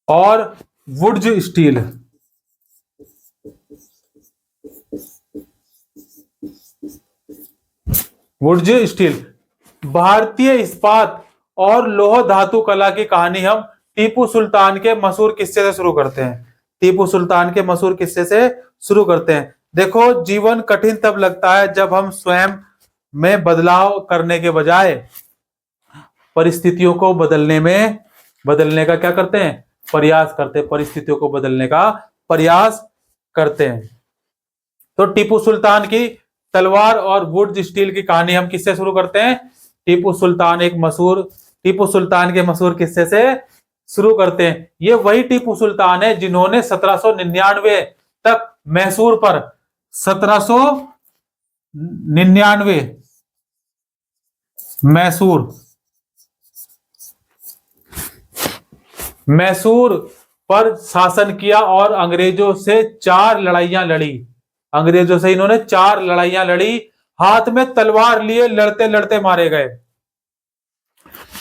और वुड्स स्टील, वुड्स स्टील। भारतीय इस्पात और लोह धातु कला की कहानी हम टीपू सुल्तान के मशहूर किस्से से शुरू करते हैं। टीपू सुल्तान के मशहूर किस्से से शुरू करते हैं। देखो, जीवन कठिन तब लगता है जब हम स्वयं में बदलाव करने के बजाय परिस्थितियों को बदलने का क्या करते हैं? प्रयास करते हैं। परिस्थितियों को बदलने का प्रयास करते हैं। तो टीपू सुल्तान की तलवार और वुड स्टील की कहानी हम किससे शुरू करते हैं? टीपू सुल्तान के मशहूर किस्से से शुरू करते हैं। ये वही टीपू सुल्तान है जिन्होंने 1799 तक मैसूर पर 1799 मैसूर मैसूर पर शासन किया और अंग्रेजों से 4 लड़ाइयां लड़ी। अंग्रेजों से इन्होंने 4 लड़ाइयां लड़ी, हाथ में तलवार लिए लड़ते लड़ते मारे गए।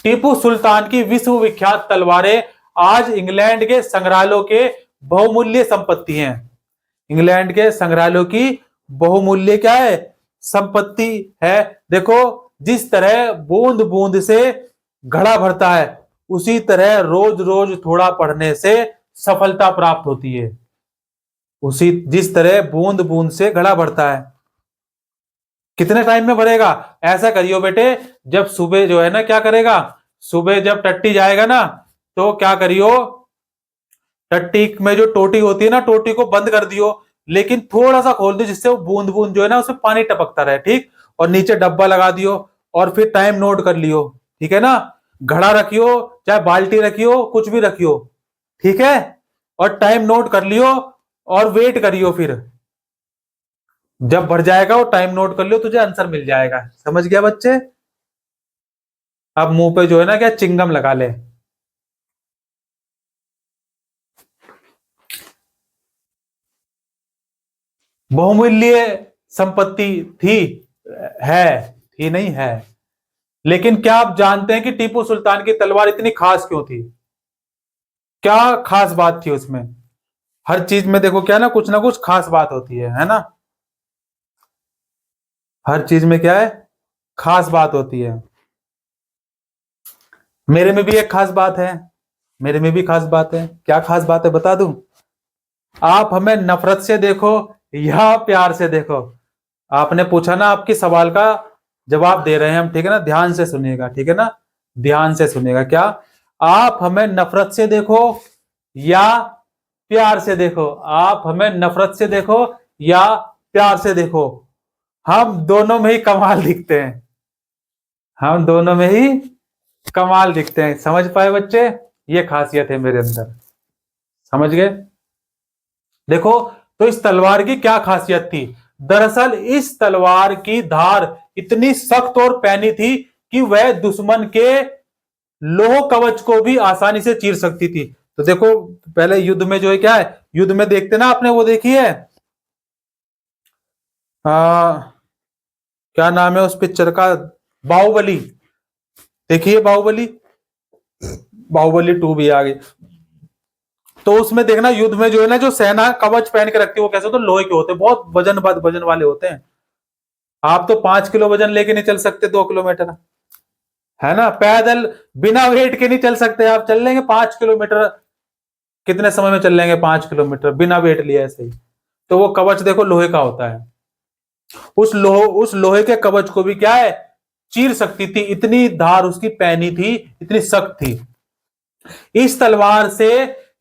टीपू सुल्तान की विश्व विख्यात तलवारें आज इंग्लैंड के संग्रहालयों के बहुमूल्य संपत्ति हैं। इंग्लैंड के संग्रहालयों की बहुमूल्य क्या है? संपत्ति है। देखो, जिस तरह बूंद बूंद से घड़ा भरता है, उसी तरह रोज रोज थोड़ा पढ़ने से सफलता प्राप्त होती है। उसी जिस तरह बूंद बूंद से घड़ा भरता है, कितने टाइम में भरेगा? ऐसा करियो बेटे, जब सुबह जो है ना, क्या करेगा, सुबह जब टट्टी जाएगा ना, तो क्या करियो, टट्टी में जो टोटी होती है ना, टोटी को बंद कर दियो, लेकिन थोड़ा सा खोल दो, जिससे वो बूंद बूंद जो है ना, उसमें पानी टपकता रहे, ठीक। और नीचे डब्बा लगा दियो, और फिर टाइम नोट कर लियो, ठीक है ना। घड़ा रखियो, चाहे बाल्टी रखियो, कुछ भी रखियो, ठीक है। और टाइम नोट कर लियो, और वेट करियो, फिर जब भर जाएगा वो टाइम नोट कर लियो, तुझे आंसर मिल जाएगा। समझ गया बच्चे? अब मुंह पे जो है ना, क्या चिंगम लगा ले। बहुमूल्य संपत्ति थी, है, थी नहीं है। लेकिन क्या आप जानते हैं कि टीपू सुल्तान की तलवार इतनी खास क्यों थी? क्या खास बात थी उसमें? हर चीज में देखो क्या ना कुछ खास बात होती है ना। हर चीज में क्या है? खास बात होती है। मेरे में भी एक खास बात है, मेरे में भी खास बात है। क्या खास बात है बता दूं? आप हमें नफरत से देखो या प्यार से देखो। आपने पूछा ना, आपके सवाल का जवाब दे रहे हैं हम, ठीक है ना। ध्यान से सुनिएगा, ठीक है ना, ध्यान से सुनिएगा। क्या आप हमें नफरत से देखो या प्यार से देखो? आप हमें नफरत से देखो या प्यार से देखो, हम दोनों में ही कमाल दिखते हैं। हम दोनों में ही कमाल दिखते हैं। समझ पाए बच्चे? ये खासियत है मेरे अंदर। समझ गए? देखो, तो इस तलवार की क्या खासियत थी? दरअसल इस तलवार की धार इतनी सख्त और पैनी थी कि वह दुश्मन के लोह कवच को भी आसानी से चीर सकती थी। तो देखो, पहले युद्ध में जो है क्या है, युद्ध में देखते ना आपने, वो देखी है, क्या नाम है उस पिक्चर का, बाहुबली। देखिए बाहुबली, बाहुबली 2 भी आ गई। तो उसमें देखना, युद्ध में जो है ना, जो सेना कवच पहन के रखती है, वो कैसे होते हैं? लोहे के होते हैं, बहुत वजन वाले होते हैं। आप तो 5 किलो वजन लेके नहीं चल सकते 2 किलोमीटर, है ना। पैदल बिना वेट के नहीं चल सकते आप। चल लेंगे 5 किलोमीटर, कितने समय में चल लेंगे 5 किलोमीटर बिना वेट लिए ऐसे ही। तो वो कवच देखो लोहे का होता है। उस लोहे के कवच को भी क्या है, चीर सकती थी, इतनी धार उसकी पैनी थी, इतनी सख्त थी। इस तलवार से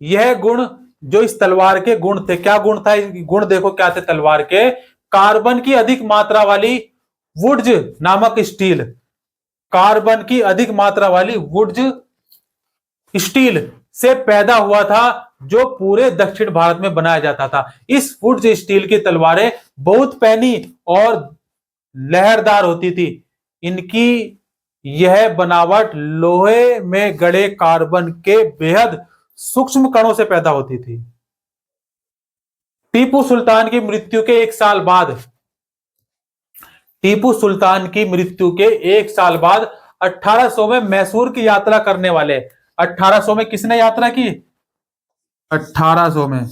यह गुण, जो इस तलवार के गुण थे, क्या गुण था? गुण देखो क्या थे तलवार के। कार्बन की अधिक मात्रा वाली वुड्ज नामक स्टील, कार्बन की अधिक मात्रा वाली वुड्ज स्टील से पैदा हुआ था, जो पूरे दक्षिण भारत में बनाया जाता था। इस वुड्ज स्टील की तलवारें बहुत पैनी और लहरदार होती थी। इनकी यह बनावट लोहे में गड़े कार्बन के बेहद सूक्ष्म कणों से पैदा होती थी। टीपू सुल्तान की मृत्यु के 1 साल बाद, टीपू सुल्तान की मृत्यु के 1 साल बाद 1800 में मैसूर की यात्रा करने वाले, 1800 में किसने यात्रा की? 1800 में,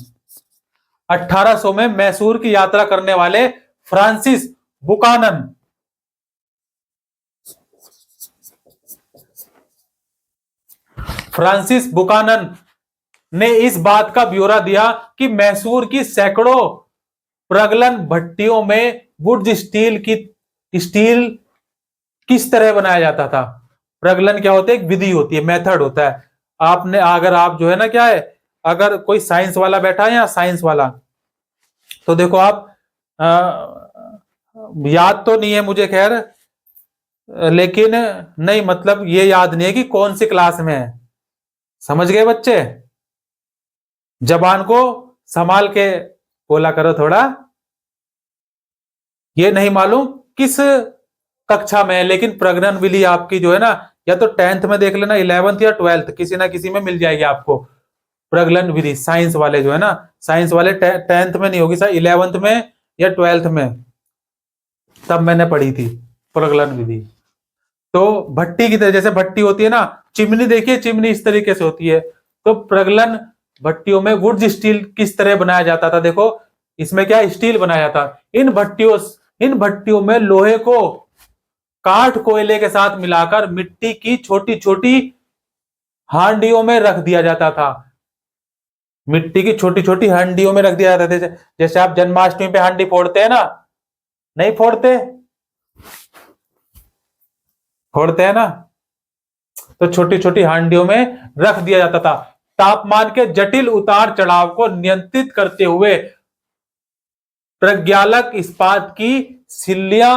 1800 में मैसूर की यात्रा करने वाले फ्रांसिस बुकानन, फ्रांसिस बुकानन ने इस बात का ब्यौरा दिया कि मैसूर की सैकड़ों प्रगलन भट्टियों में वुड स्टील किस तरह बनाया जाता था। प्रगलन क्या होता है? एक विधि होती है, मेथड होता है। आपने, अगर आप जो है ना, क्या है, अगर कोई साइंस वाला बैठा है या साइंस वाला, तो देखो आप, याद तो नहीं है मुझे खैर, लेकिन नहीं, मतलब ये याद नहीं है कि कौन सी क्लास में है। समझ गए बच्चे? जबान को संभाल के बोला करो थोड़ा। ये नहीं मालूम किस कक्षा में है, लेकिन प्रगलन विधि आपकी जो है ना, या तो 10th में देख लेना, 11th या 12th, किसी ना किसी में मिल जाएगी आपको प्रगलन विधि। साइंस वाले जो है ना, साइंस वाले 10th में नहीं होगी सर, 11th में या 12th में, तब मैंने पढ़ी थी प्रगलन विधि। तो भट्टी की तरह, जैसे भट्टी होती है ना, चिमनी देखिए, चिमनी इस तरीके से होती है। तो प्रगलन भट्टियों में वुड स्टील किस तरह बनाया जाता था, देखो इसमें क्या स्टील बनाया जाता। इन भट्टियों में लोहे को काठ कोयले के साथ मिलाकर मिट्टी की छोटी छोटी हांडियों में रख दिया जाता था। मिट्टी की छोटी छोटी हांडियों में रख दिया जाता था। जैसे आप जन्माष्टमी पे हांडी फोड़ते हैं ना, नहीं फोड़ते, फोड़ते हैं ना, तो छोटी छोटी हांडियों में रख दिया जाता था। तापमान के जटिल उतार चढ़ाव को नियंत्रित करते हुए प्रज्ञालक इस्पात की सिल्लियां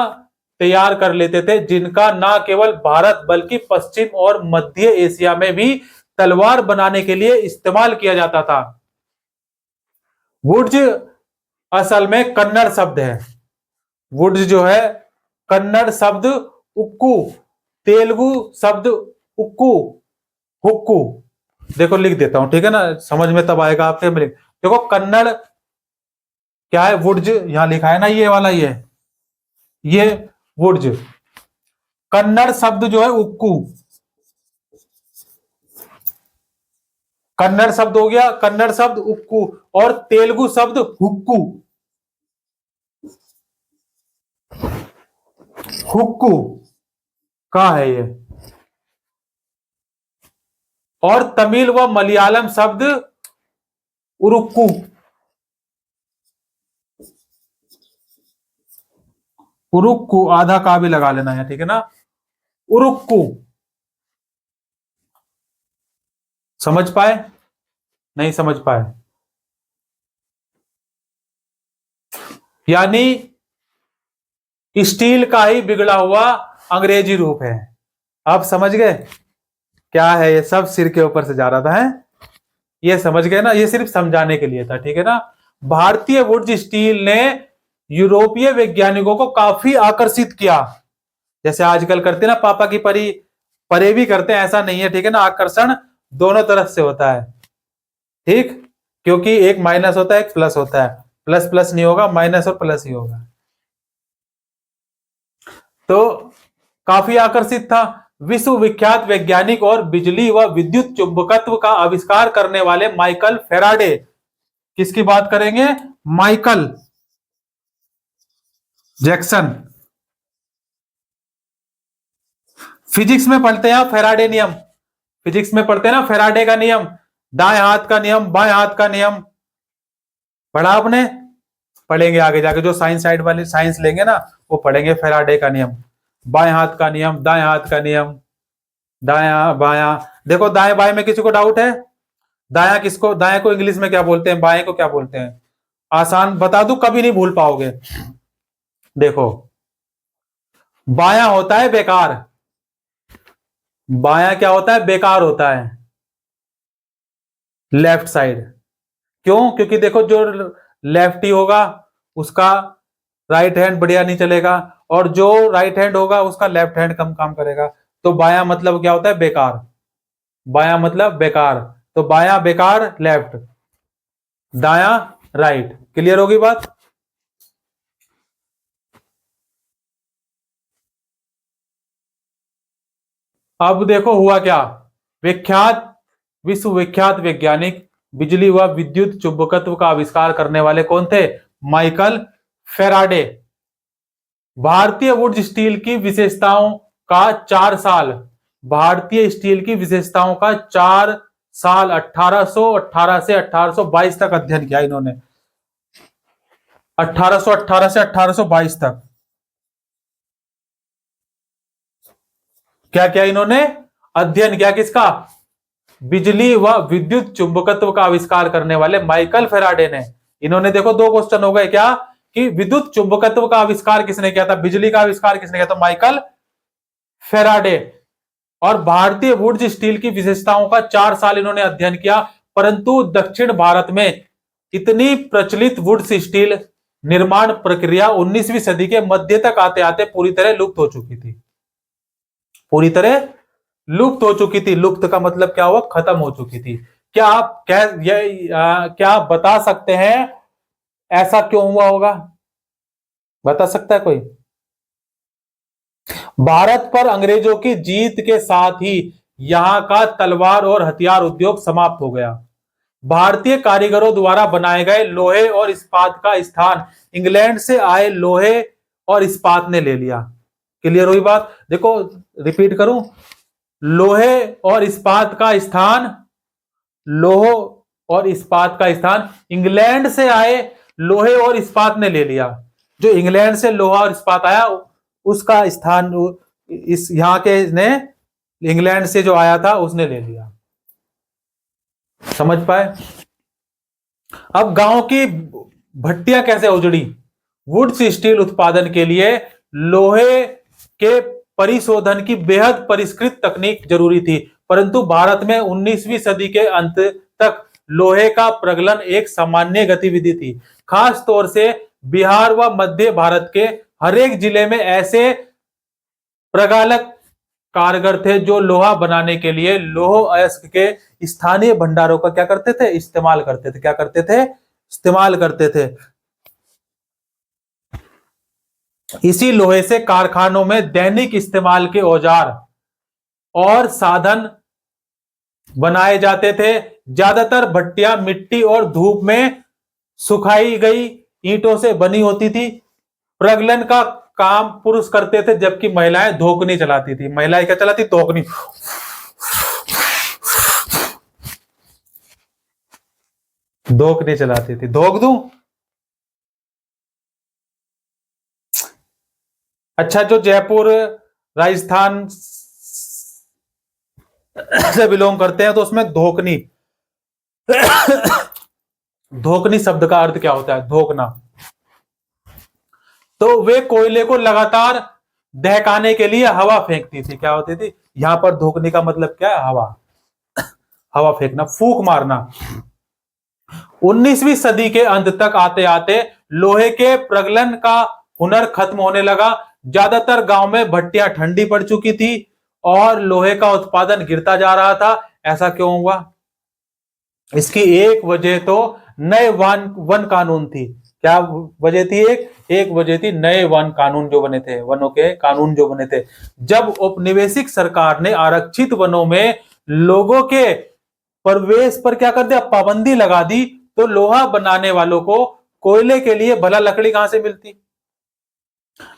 तैयार कर लेते थे, जिनका न केवल भारत बल्कि पश्चिम और मध्य एशिया में भी तलवार बनाने के लिए इस्तेमाल किया जाता था। वुड्स असल में कन्नड़ शब्द है। वुड्स जो है कन्नड़ शब्द उक्कू, तेलुगु शब्द उक्कू, हुक्कू। देखो लिख देता हूं, ठीक है ना, समझ में तब आएगा आपके। देखो कन्नड़ क्या है, वुड्स यहां लिखा है ना, ये वाला, ये वुड्स। कन्नड़ शब्द जो है उक्कू, कन्नड़ शब्द हो गया, कन्नड़ शब्द उक्कू, और तेलुगु शब्द हुक्कू, हुक्कू कहां है ये, और तमिल व मलयालम शब्द उरुक्कू। उरुक्कू आधा का भी लगा लेना है, ठीक है ना, उरुक्कू। समझ पाए, नहीं समझ पाए? यानी स्टील का ही बिगड़ा हुआ अंग्रेजी रूप है। आप समझ गए क्या है ये सब, सिर के ऊपर से जा रहा था, है ये समझ गए ना, ये सिर्फ समझाने के लिए था, ठीक है ना। भारतीय वुड्स स्टील ने यूरोपीय वैज्ञानिकों को काफी आकर्षित किया, जैसे आजकल करते हैं ना, पापा की परी परे भी करते हैं, ऐसा नहीं है, ठीक है ना। आकर्षण दोनों तरफ से होता है, ठीक, क्योंकि एक माइनस होता है, एक प्लस होता है, प्लस प्लस नहीं होगा, माइनस और प्लस ही होगा। तो काफी आकर्षित था। विश्व विख्यात वैज्ञानिक और बिजली व विद्युत चुंबकत्व का आविष्कार करने वाले माइकल फेराडे, किसकी बात करेंगे, माइकल जैक्सन। फिजिक्स में पढ़ते हैं आप फेराडे नियम, फिजिक्स में पढ़ते हैं ना फेराडे का नियम, दाएं हाथ का नियम, बाएं हाथ का नियम, पढ़ा आपने, पढ़ेंगे आगे जाके, जो साइंस साइड वाले साइंस लेंगे ना वो पढ़ेंगे फेराडे का नियम, बाएं हाथ का नियम, दाएं हाथ का नियम, दाया बाया। देखो दाएं बाएं में किसी को डाउट है, दाया किसको, दाएं को इंग्लिश में क्या बोलते हैं, बाएं को क्या बोलते हैं, आसान बता दूं, कभी नहीं भूल पाओगे। देखो बाया होता है बेकार, बाया क्या होता है, बेकार होता है, लेफ्ट साइड। क्यों, क्योंकि देखो जो लेफ्टी होगा उसका राइट हैंड बढ़िया नहीं चलेगा, और जो राइट हैंड होगा उसका लेफ्ट हैंड कम काम करेगा। तो बाया मतलब क्या होता है, बेकार, बाया मतलब बेकार, तो बाया बेकार लेफ्ट, दाया राइट। क्लियर होगी बात। अब देखो हुआ क्या, विख्यात विश्व विख्यात वैज्ञानिक बिजली व विद्युत चुंबकत्व का आविष्कार करने वाले कौन थे, माइकल फेराडे। भारतीय वुड स्टील की विशेषताओं का 4 साल, भारतीय स्टील की विशेषताओं का 4 साल 1818 से 1822 तक अध्ययन किया इन्होंने, 1818 से 1822 तक क्या किया इन्होंने, अध्ययन किया, किसका, बिजली व विद्युत चुंबकत्व का आविष्कार करने वाले माइकल फेराडे ने। इन्होंने देखो 2 क्वेश्चन हो गए, क्या कि विद्युत चुंबकत्व का आविष्कार किसने किया था, बिजली का आविष्कार किसने किया था, माइकल फेराडे। और भारतीय वुड्स स्टील की विशेषताओं का 4 साल इन्होंने अध्ययन किया, परंतु दक्षिण भारत में इतनी प्रचलित वुड्स स्टील निर्माण प्रक्रिया 19वीं सदी के मध्य तक आते आते पूरी तरह लुप्त हो चुकी थी, पूरी तरह लुप्त हो चुकी थी। लुप्त का मतलब क्या हुआ? खत्म हो चुकी थी। क्या आप क्या आप बता सकते हैं ऐसा क्यों हुआ होगा? बता सकता है कोई? भारत पर अंग्रेजों की जीत के साथ ही यहां का तलवार और हथियार उद्योग समाप्त हो गया। भारतीय कारीगरों द्वारा बनाए गए लोहे और इस्पात का स्थान इंग्लैंड से आए लोहे और इस्पात ने ले लिया। क्लियर हुई बात? देखो, रिपीट करूं, लोहे और इस्पात का स्थान, लोह और इस्पात का स्थान इंग्लैंड से आए लोहे और इस्पात ने ले लिया। जो इंग्लैंड से लोहा और इस्पात आया उसका स्थान इस यहां के ने इंग्लैंड से जो आया था उसने ले लिया। समझ पाए? अब गांव की भट्टियां कैसे उजड़ी? वुड से स्टील उत्पादन के लिए लोहे के परिशोधन की बेहद परिष्कृत तकनीक जरूरी थी, परंतु भारत में 19वीं सदी के अंत तक लोहे का प्रगलन एक सामान्य गतिविधि थी। खास तौर से बिहार व मध्य भारत के हरेक जिले में ऐसे प्रगालक कारगर थे जो लोहा बनाने के लिए लौह अयस्क के स्थानीय भंडारों का क्या करते थे? इस्तेमाल करते थे। क्या करते थे? इस्तेमाल करते थे। इसी लोहे से कारखानों में दैनिक इस्तेमाल के औजार और साधन बनाए जाते थे। ज्यादातर भट्टियां मिट्टी और धूप में सुखाई गई ईंटों से बनी होती थी। प्रगलन का काम पुरुष करते थे जबकि महिलाएं धोकनी चलाती थी। महिलाएं क्या चलाती? धोकनी। धोकनी चलाती थी। धोक दूं? अच्छा, जो जयपुर राजस्थान से बिलोंग करते हैं तो उसमें धोकनी धोकनी शब्द का अर्थ क्या होता है? धोकना। तो वे कोयले को लगातार दहकाने के लिए हवा फेंकती थी। क्या होती थी? यहां पर धोकने का मतलब क्या है? हवा। हवा फेंकना, फूंक मारना। 19वीं सदी के अंत तक आते आते लोहे के प्रगलन का हुनर खत्म होने लगा। ज्यादातर गांव में भट्टियां ठंडी पड़ चुकी थी और लोहे का उत्पादन गिरता जा रहा था। ऐसा क्यों हुआ? इसकी एक वजह तो नए वन कानून थी। क्या वजह थी? एक वजह थी नए वन कानून जो बने थे, वनों के कानून जो बने थे। जब औपनिवेशिक सरकार ने आरक्षित वनों में लोगों के प्रवेश पर क्या कर दिया? पाबंदी लगा दी, तो लोहा बनाने वालों को कोयले के लिए भला लकड़ी कहां से मिलती?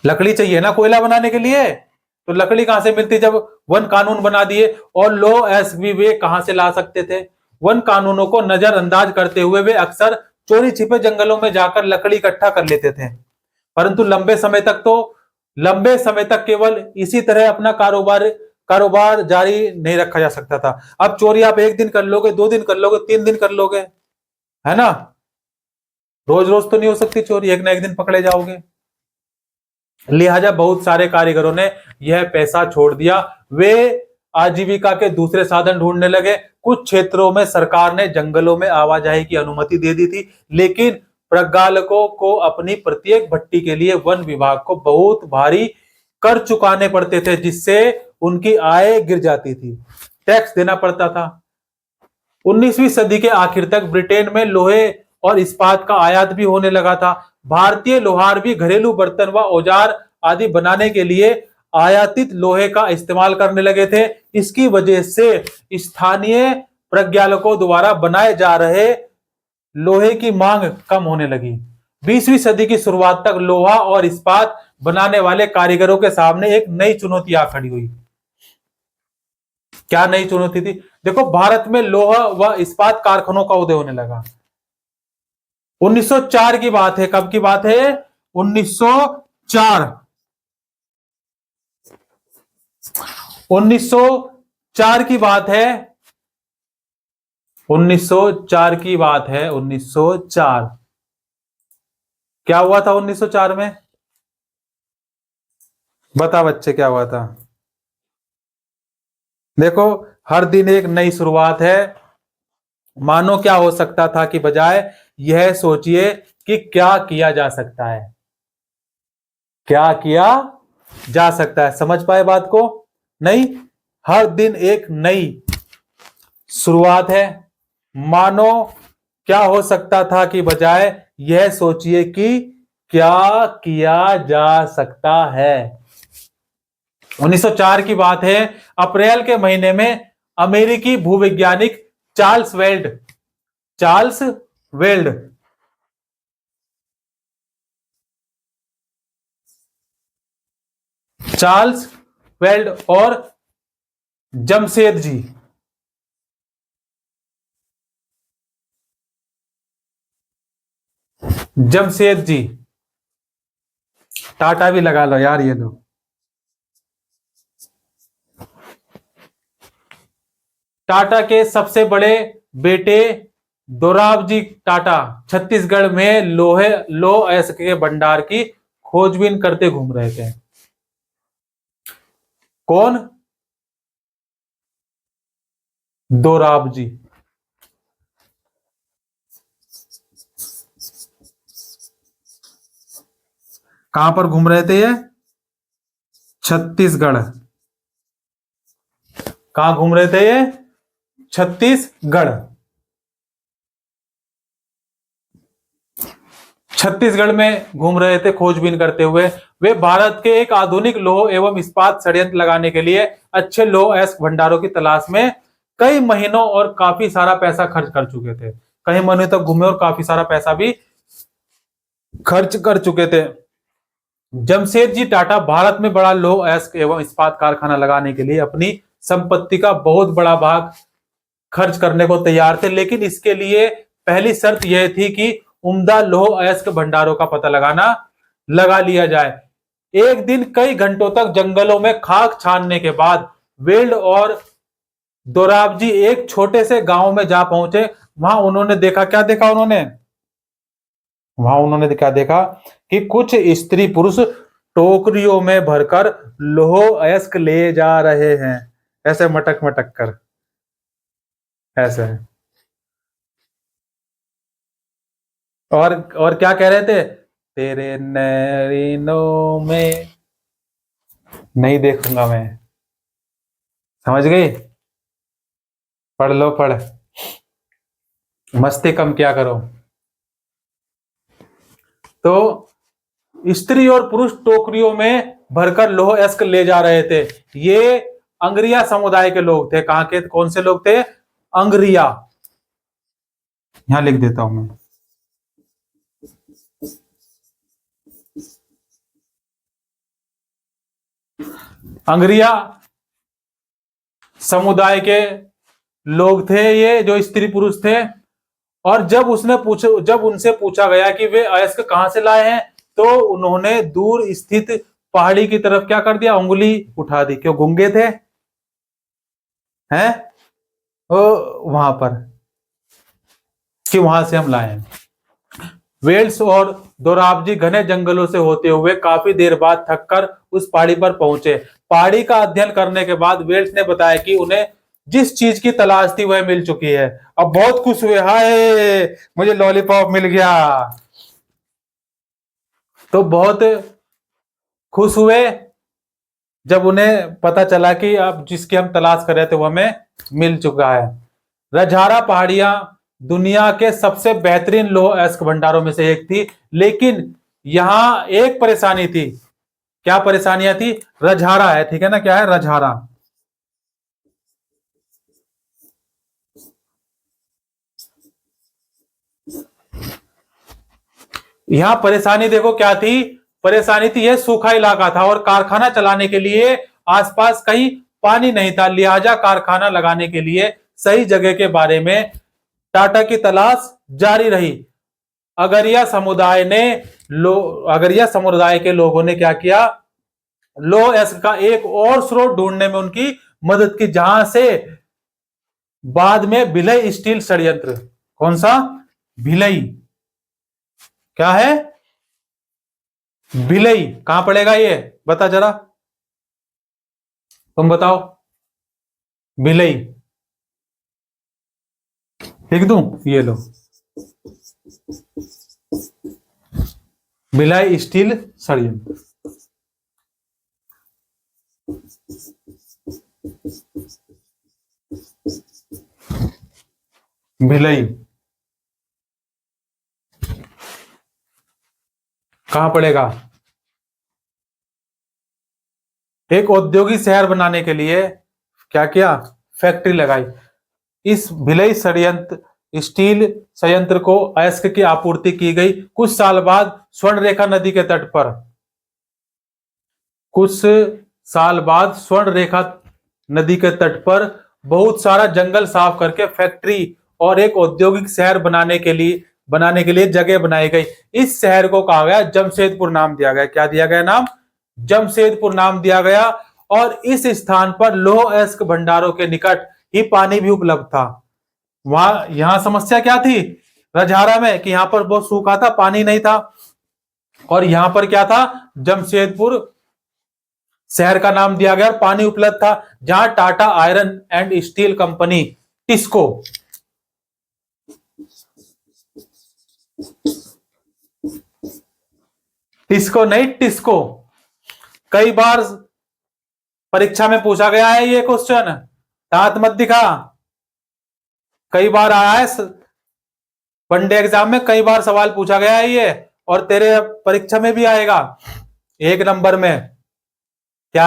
लकड़ी चाहिए ना कोयला बनाने के लिए, तो लकड़ी कहां से मिलती जब वन कानून बना दिए? और लो एसबी वे कहां से ला सकते थे? वन कानूनों को नजरअंदाज करते हुए वे अक्सर चोरी छिपे जंगलों में जाकर लकड़ी इकट्ठा कर लेते थे। परंतु लंबे समय तक केवल इसी तरह अपना कारोबार जारी नहीं रखा जा सकता था। अब चोरी आप एक दिन कर लोगे, 2 दिन कर लोगे, 3 दिन कर लोगे, है ना? रोज रोज तो नहीं हो सकती चोरी, एक ना एक दिन पकड़े जाओगे। लिहाजा बहुत सारे कारीगरों ने यह पैसा छोड़ दिया। वे आजीविका के दूसरे साधन ढूंढने लगे। कुछ क्षेत्रों में सरकार ने जंगलों में आवाजाही की अनुमति दे दी थी, लेकिन प्रगालकों को अपनी प्रत्येक भट्टी के लिए वन विभाग को बहुत भारी कर चुकाने पड़ते थे, जिससे उनकी आय गिर जाती थी। टैक्स देना पड़ता था। 19वीं सदी के आखिर तक ब्रिटेन में लोहे और इस्पात का आयात भी होने लगा था। भारतीय लोहार भी घरेलू बर्तन व औजार आदि बनाने के लिए आयातित लोहे का इस्तेमाल करने लगे थे। इसकी वजह से स्थानीय प्रज्ञालकों द्वारा बनाए जा रहे लोहे की मांग कम होने लगी। 20वीं सदी की शुरुआत तक लोहा और इस्पात बनाने वाले कारीगरों के सामने एक नई चुनौती आ खड़ी हुई। क्या नई चुनौती थी? देखो, भारत में लोहा व इस्पात कारखानों का उदय होने लगा। 1904 की बात है। कब की बात है? 1904। 1904 की बात है। 1904 की बात है। 1904 क्या हुआ था? 1904 में बता बच्चे, क्या हुआ था? देखो, हर दिन एक नई शुरुआत है। मानो क्या हो सकता था कि बजाय यह सोचिए कि क्या किया जा सकता है। क्या किया जा सकता है? समझ पाए बात को? नहीं? हर दिन एक नई शुरुआत है। मानो क्या हो सकता था की बजाय यह सोचिए कि क्या किया जा सकता है। 1904 की बात है। अप्रैल के महीने में अमेरिकी भूवैज्ञानिक चार्ल्स वेल्ड चार्ल्स वेल्ड और जमशेद जी जमशेद जी टाटा भी लगा लो यार, ये लो। टाटा के सबसे बड़े बेटे दोराबजी टाटा छत्तीसगढ़ में लौह अयस्क के भंडार की खोजबीन करते घूम रहे थे। कौन? दोराबजी। कहां पर घूम रहे थे ये? छत्तीसगढ़। कहां घूम रहे थे ये? छत्तीसगढ़। छत्तीसगढ़ में घूम रहे थे खोजबीन करते हुए। वे भारत के एक आधुनिक लौह एवं इस्पात षड्यंत्र लगाने के लिए अच्छे लौह अयस्क भंडारों की तलाश में कई महीनों और काफी सारा पैसा खर्च कर चुके थे। कई महीनों तक घूमे और काफी सारा पैसा भी खर्च कर चुके थे। जमशेद जी टाटा भारत में बड़ा लौह अयस्क एवं इस्पात कारखाना लगाने के लिए अपनी संपत्ति का बहुत बड़ा भाग खर्च करने को तैयार थे, लेकिन इसके लिए पहली शर्त यह थी कि उम्दा लौह अयस्क भंडारों का पता लगा लिया जाए। एक दिन कई घंटों तक जंगलों में खाक छानने के बाद वेल्ड और दोराबजी एक छोटे से गांव में जा पहुंचे। वहां उन्होंने देखा, क्या देखा उन्होंने? वहां उन्होंने क्या देखा कि कुछ स्त्री पुरुष टोकरियों में भरकर लौह अयस्क ले जा रहे हैं, ऐसे मटक मटक कर, ऐसे। और क्या कह रहे थे? तेरे नैनों में नहीं देखूंगा मैं। समझ गई? पढ़ लो, पढ़। मस्ती कम क्या करो। तो स्त्री और पुरुष टोकरियों में भरकर लौह अयस्क ले जा रहे थे। ये अंग्रिया समुदाय के लोग थे। कहां के? कौन से लोग थे? अंग्रिया। यहां लिख देता हूं मैं। अंग्रिया समुदाय के लोग थे ये, जो स्त्री पुरुष थे। और जब उनसे पूछा गया कि वे अयस्क कहां से लाए हैं, तो उन्होंने दूर स्थित पहाड़ी की तरफ क्या कर दिया? उंगली उठा दी। क्यों? गूंगे थे हैं? वहां पर कि वहां से हम लाए हैं। वेल्स और दोराबजी घने जंगलों से होते हुए काफी देर बाद थककर उस पहाड़ी पर पहुंचे। पहाड़ी का अध्ययन करने के बाद वेल्स ने बताया कि उन्हें जिस चीज की तलाश थी वह मिल चुकी है। अब बहुत खुश हुए, हाय मुझे लॉलीपॉप मिल गया। तो बहुत खुश हुए जब उन्हें पता चला कि अब जिसकी हम तलाश कर रहे थे वो हमें मिल चुका है। रजहारा पहाड़ियां दुनिया के सबसे बेहतरीन लौह अयस्क भंडारों में से एक थी, लेकिन यहां एक परेशानी थी। क्या परेशानियां थी? रजहारा है, ठीक है ना? क्या है? रजहारा। यहां परेशानी देखो क्या थी। परेशानी थी, यह सूखा इलाका था और कारखाना चलाने के लिए आसपास कहीं पानी नहीं था। लिहाजा कारखाना लगाने के लिए सही जगह के बारे में टाटा की तलाश जारी रही। अगरिया समुदाय के लोगों ने क्या किया? लौह अयस्क का एक और स्रोत ढूंढने में उनकी मदद की, जहां से बाद में भिलई स्टील षड्यंत्र। कौन सा? भिलई। क्या है? भिलई। कहां पड़ेगा ये? बता जरा, तुम बताओ। भिलई लिख दूं? ये लो, भिलाई स्टील षड्यंत्र। भिलई कहां पड़ेगा? एक औद्योगिक शहर बनाने के लिए क्या किया? फैक्ट्री लगाई। इस भिलई संयंत्र स्टील संयंत्र को अयस्क की आपूर्ति की गई। कुछ साल बाद स्वर्णरेखा नदी के तट पर स्वर्णरेखा नदी के तट पर बहुत सारा जंगल साफ करके फैक्ट्री और एक औद्योगिक शहर बनाने के लिए जगह बनाई गई। इस शहर को कहा गया जमशेदपुर नाम दिया गया। क्या दिया गया नाम? जमशेदपुर नाम दिया गया। और इस स्थान पर लौह अयस्क भंडारों के निकट ही पानी भी उपलब्ध था। यहां समस्या क्या थी रजहारा में कि यहां पर बहुत सूखा था, पानी नहीं था। और यहां पर क्या था? जमशेदपुर शहर का नाम दिया गया, पानी उपलब्ध था। जहां Tata iron and steel company TISCO नहीं टिस्को, कई बार परीक्षा में पूछा गया है ये क्वेश्चन, दांत मत दिखा। कई बार आया है वनडे एग्जाम में, कई बार सवाल पूछा गया है ये, और तेरे परीक्षा में भी आएगा। 1 नंबर में क्या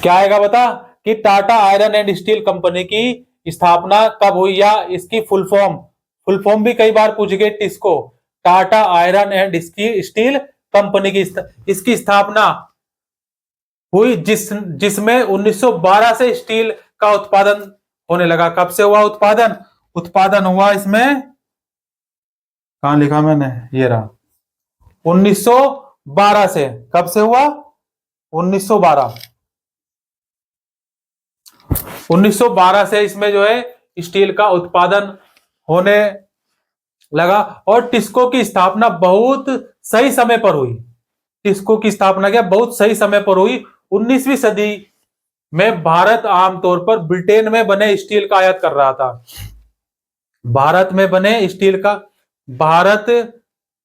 आएगा बता कि Tata iron and steel company की स्थापना कब हुई, या इसकी फुल फॉर्म भी कई बार पूछ गए। TISCO, Tata iron and steel company की इसकी स्थापना हुई जिसमें 1912 से स्टील का उत्पादन होने लगा। कब से हुआ उत्पादन हुआ इसमें, कहां लिखा मैंने, ये रहा, 1912 से। कब से हुआ? 1912 से इसमें जो है स्टील का उत्पादन होने लगा। और टिस्को की स्थापना बहुत सही समय पर हुई। टिस्को की स्थापना क्या बहुत सही समय पर हुई। 19वीं सदी में भारत आमतौर पर ब्रिटेन में बने स्टील का आयात कर रहा था। भारत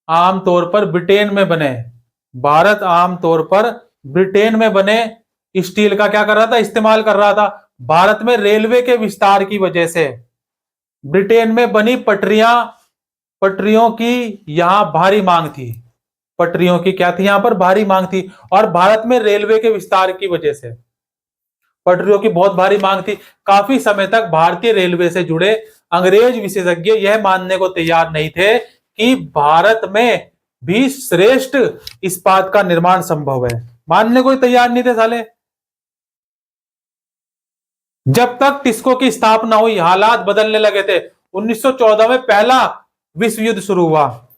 आमतौर पर ब्रिटेन में बने स्टील का क्या कर रहा था? इस्तेमाल कर रहा था। भारत में रेलवे के विस्तार की वजह से ब्रिटेन में बनी पटरियों की यहां भारी मांग थी। पटरियों की क्या थी? यहां पर भारी मांग थी। और भारत में रेलवे के विस्तार की वजह से पटरियों की बहुत भारी मांग थी। काफी समय तक भारतीय रेलवे से जुड़े अंग्रेज विशेषज्ञ यह मानने को तैयार नहीं थे कि भारत में भी श्रेष्ठ इस्पात का निर्माण संभव है। मानने को तैयार नहीं थे साले। जब तक टिस्को की स्थापना हुई हालात बदलने लगे थे। 1914 में पहला विश्व युद्ध शुरू हुआ।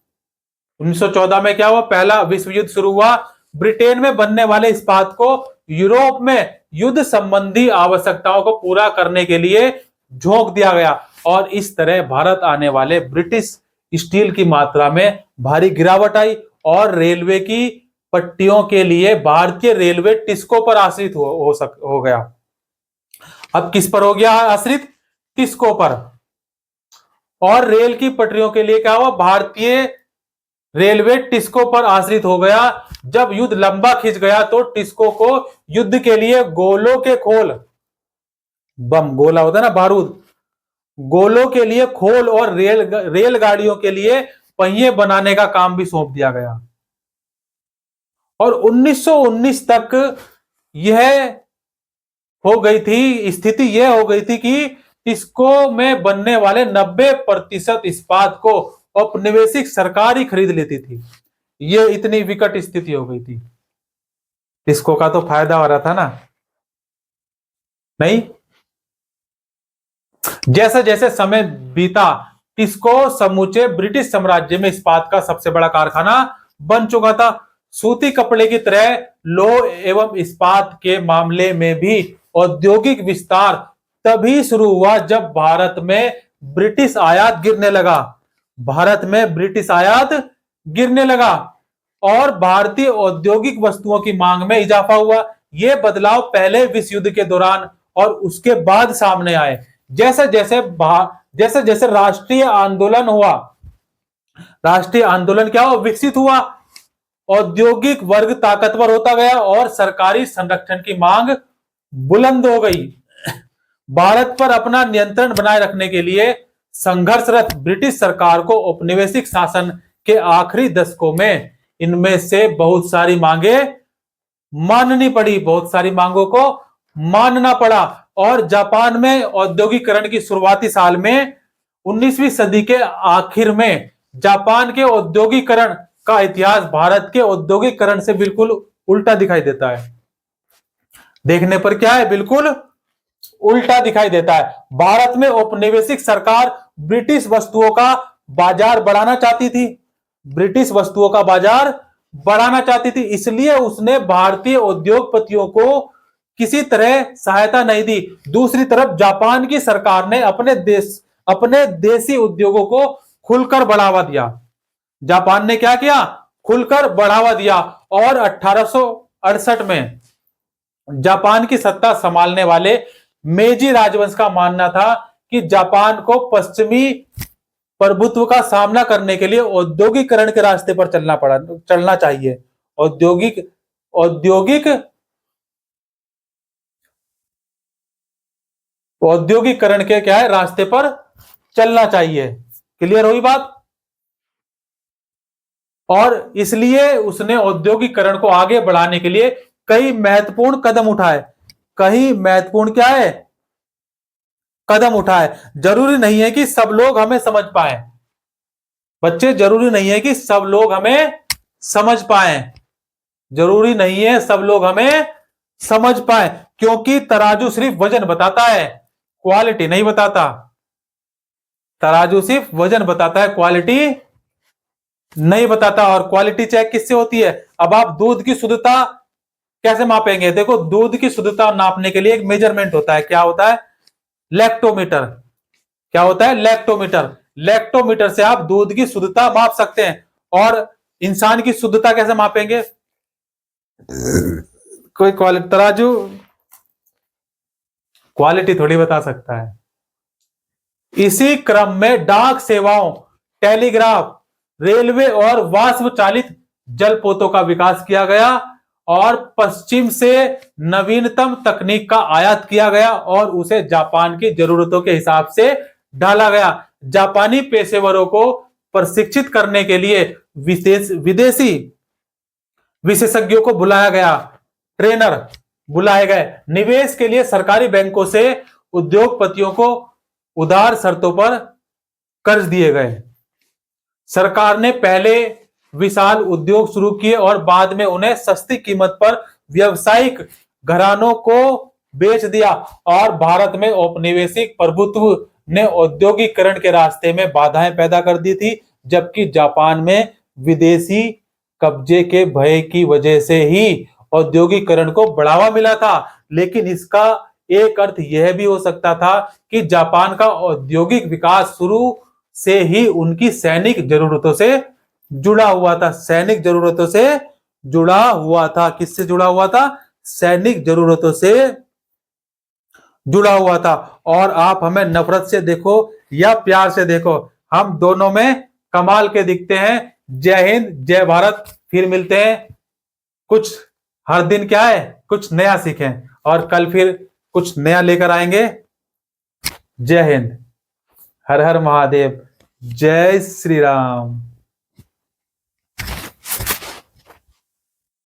1914 में क्या हुआ? पहला विश्व युद्ध शुरू हुआ। ब्रिटेन में बनने वाले इस्पात को यूरोप में युद्ध संबंधी आवश्यकताओं को पूरा करने के लिए झोंक दिया गया। और इस तरह भारत आने वाले ब्रिटिश स्टील की मात्रा में भारी गिरावट आई। और रेलवे की पट्टियों के लिए भारतीय रेलवे टिस्को पर आश्रित हो गया। अब किस पर हो गया आश्रित? टिस्को पर। और रेल की पटरियों के लिए क्या हुआ? भारतीय रेलवे टिस्को पर आश्रित हो गया। जब युद्ध लंबा खिंच गया तो टिस्को को युद्ध के लिए गोलों के खोल, बम गोला होता है ना, बारूद, गोलों के लिए खोल और रेलगाड़ियों के लिए पहिए बनाने का काम भी सौंप दिया गया। और 1919 तक स्थिति यह हो गई थी कि टिस्को में बनने वाले 90% इस्पात को औपनिवेशिक सरकार ही खरीद लेती थी। ये इतनी विकट स्थिति हो गई थी। टिस्को का तो फायदा हो रहा था ना? नहीं। जैसे जैसे समय बीता टिस्को समूचे ब्रिटिश साम्राज्य में इस्पात का सबसे बड़ा कारखाना बन चुका था। सूती कपड़े की तरह लौह एवं इस्पात के मामले में भी औद्योगिक विस्तार तभी शुरू हुआ जब भारत में ब्रिटिश आयात गिरने लगा और भारतीय औद्योगिक वस्तुओं की मांग में इजाफा हुआ। यह बदलाव पहले विश्व युद्ध के दौरान और उसके बाद सामने आए। जैसे जैसे राष्ट्रीय आंदोलन क्या हुआ? विकसित हुआ। औद्योगिक वर्ग ताकतवर होता गया और सरकारी संरक्षण की मांग बुलंद हो गई। भारत पर अपना नियंत्रण बनाए रखने के लिए संघर्षरत ब्रिटिश सरकार को औपनिवेशिक शासन के आखिरी दशकों में इनमें से बहुत सारी मांगे माननी पड़ी, बहुत सारी मांगों को मानना पड़ा। और जापान में औद्योगिकरण की शुरुआती साल में 19वीं सदी के आखिर में जापान के औद्योगिकरण का इतिहास भारत के औद्योगिकरण से बिल्कुल उल्टा दिखाई देता है। देखने पर क्या है, बिल्कुल उल्टा दिखाई देता है। भारत में औपनिवेशिक सरकार ब्रिटिश वस्तुओं का बाजार बढ़ाना चाहती थी, ब्रिटिश वस्तुओं का बाजार बढ़ाना चाहती थी, इसलिए उसने भारतीय उद्योगपतियों को किसी तरह सहायता नहीं दी। दूसरी तरफ जापान की सरकार ने अपने देसी उद्योगों को खुलकर बढ़ावा दिया। जापान ने क्या किया, खुलकर बढ़ावा दिया। और 1868 में जापान की सत्ता संभालने वाले मेजी राजवंश का मानना था कि जापान को पश्चिमी प्रभुत्व का सामना करने के लिए औद्योगिकरण के रास्ते पर चलना चाहिए। औद्योगिकरण के क्या है, रास्ते पर चलना चाहिए। क्लियर हुई बात। और इसलिए उसने औद्योगिकरण को आगे बढ़ाने के लिए कई महत्वपूर्ण कदम उठाए। कई महत्वपूर्ण क्या है, कदम उठाए। जरूरी नहीं है कि सब लोग हमें समझ पाए बच्चे, जरूरी नहीं है कि सब लोग हमें समझ पाए, जरूरी नहीं है सब लोग हमें समझ पाए, क्योंकि तराजू सिर्फ वजन बताता है, क्वालिटी नहीं बताता। तराजू सिर्फ वजन बताता है, क्वालिटी नहीं बताता। और क्वालिटी चेक किससे होती है? अब आप दूध की शुद्धता कैसे मापेंगे? देखो, दूध की शुद्धता नापने के लिए एक मेजरमेंट होता है। क्या होता है? लैक्टोमीटर। क्या होता है? लैक्टोमीटर। लैक्टोमीटर से आप दूध की शुद्धता माप सकते हैं। और इंसान की शुद्धता कैसे मापेंगे? कोई क्वालिटी तराजू क्वालिटी थोड़ी बता सकता है। इसी क्रम में डाक सेवाओं, टेलीग्राफ, रेलवे और वाष्प चालित जलपोतों का विकास किया गया और पश्चिम से नवीनतम तकनीक का आयात किया गया और उसे जापान की जरूरतों के हिसाब से ढाला गया। जापानी पेशेवरों को प्रशिक्षित करने के लिए विदेशी विशेषज्ञों को बुलाया गया, ट्रेनर बुलाए गए। निवेश के लिए सरकारी बैंकों से उद्योगपतियों को उदार शर्तों पर कर्ज दिए गए। सरकार ने पहले विशाल उद्योग शुरू किए और बाद में उन्हें सस्ती कीमत पर व्यावसायिक घरानों को बेच दिया। और भारत में औपनिवेशिक प्रभुत्व ने औद्योगिकरण के रास्ते में बाधाएं पैदा कर दी थी, जबकि जापान में विदेशी कब्जे के भय की वजह से ही औद्योगिकरण को बढ़ावा मिला था। लेकिन इसका एक अर्थ यह भी हो सकता था कि जापान का औद्योगिक विकास शुरू से ही उनकी सैनिक जरूरतों से जुड़ा हुआ था। सैनिक जरूरतों से जुड़ा हुआ था। किससे जुड़ा हुआ था? सैनिक जरूरतों से जुड़ा हुआ था। और आप हमें नफरत से देखो या प्यार से देखो, हम दोनों में कमाल के दिखते हैं। जय हिंद, जय भारत। फिर मिलते हैं। कुछ हर दिन क्या है, कुछ नया सीखें और कल फिर कुछ नया लेकर आएंगे। जय हिंद, हर हर महादेव, जय श्री राम।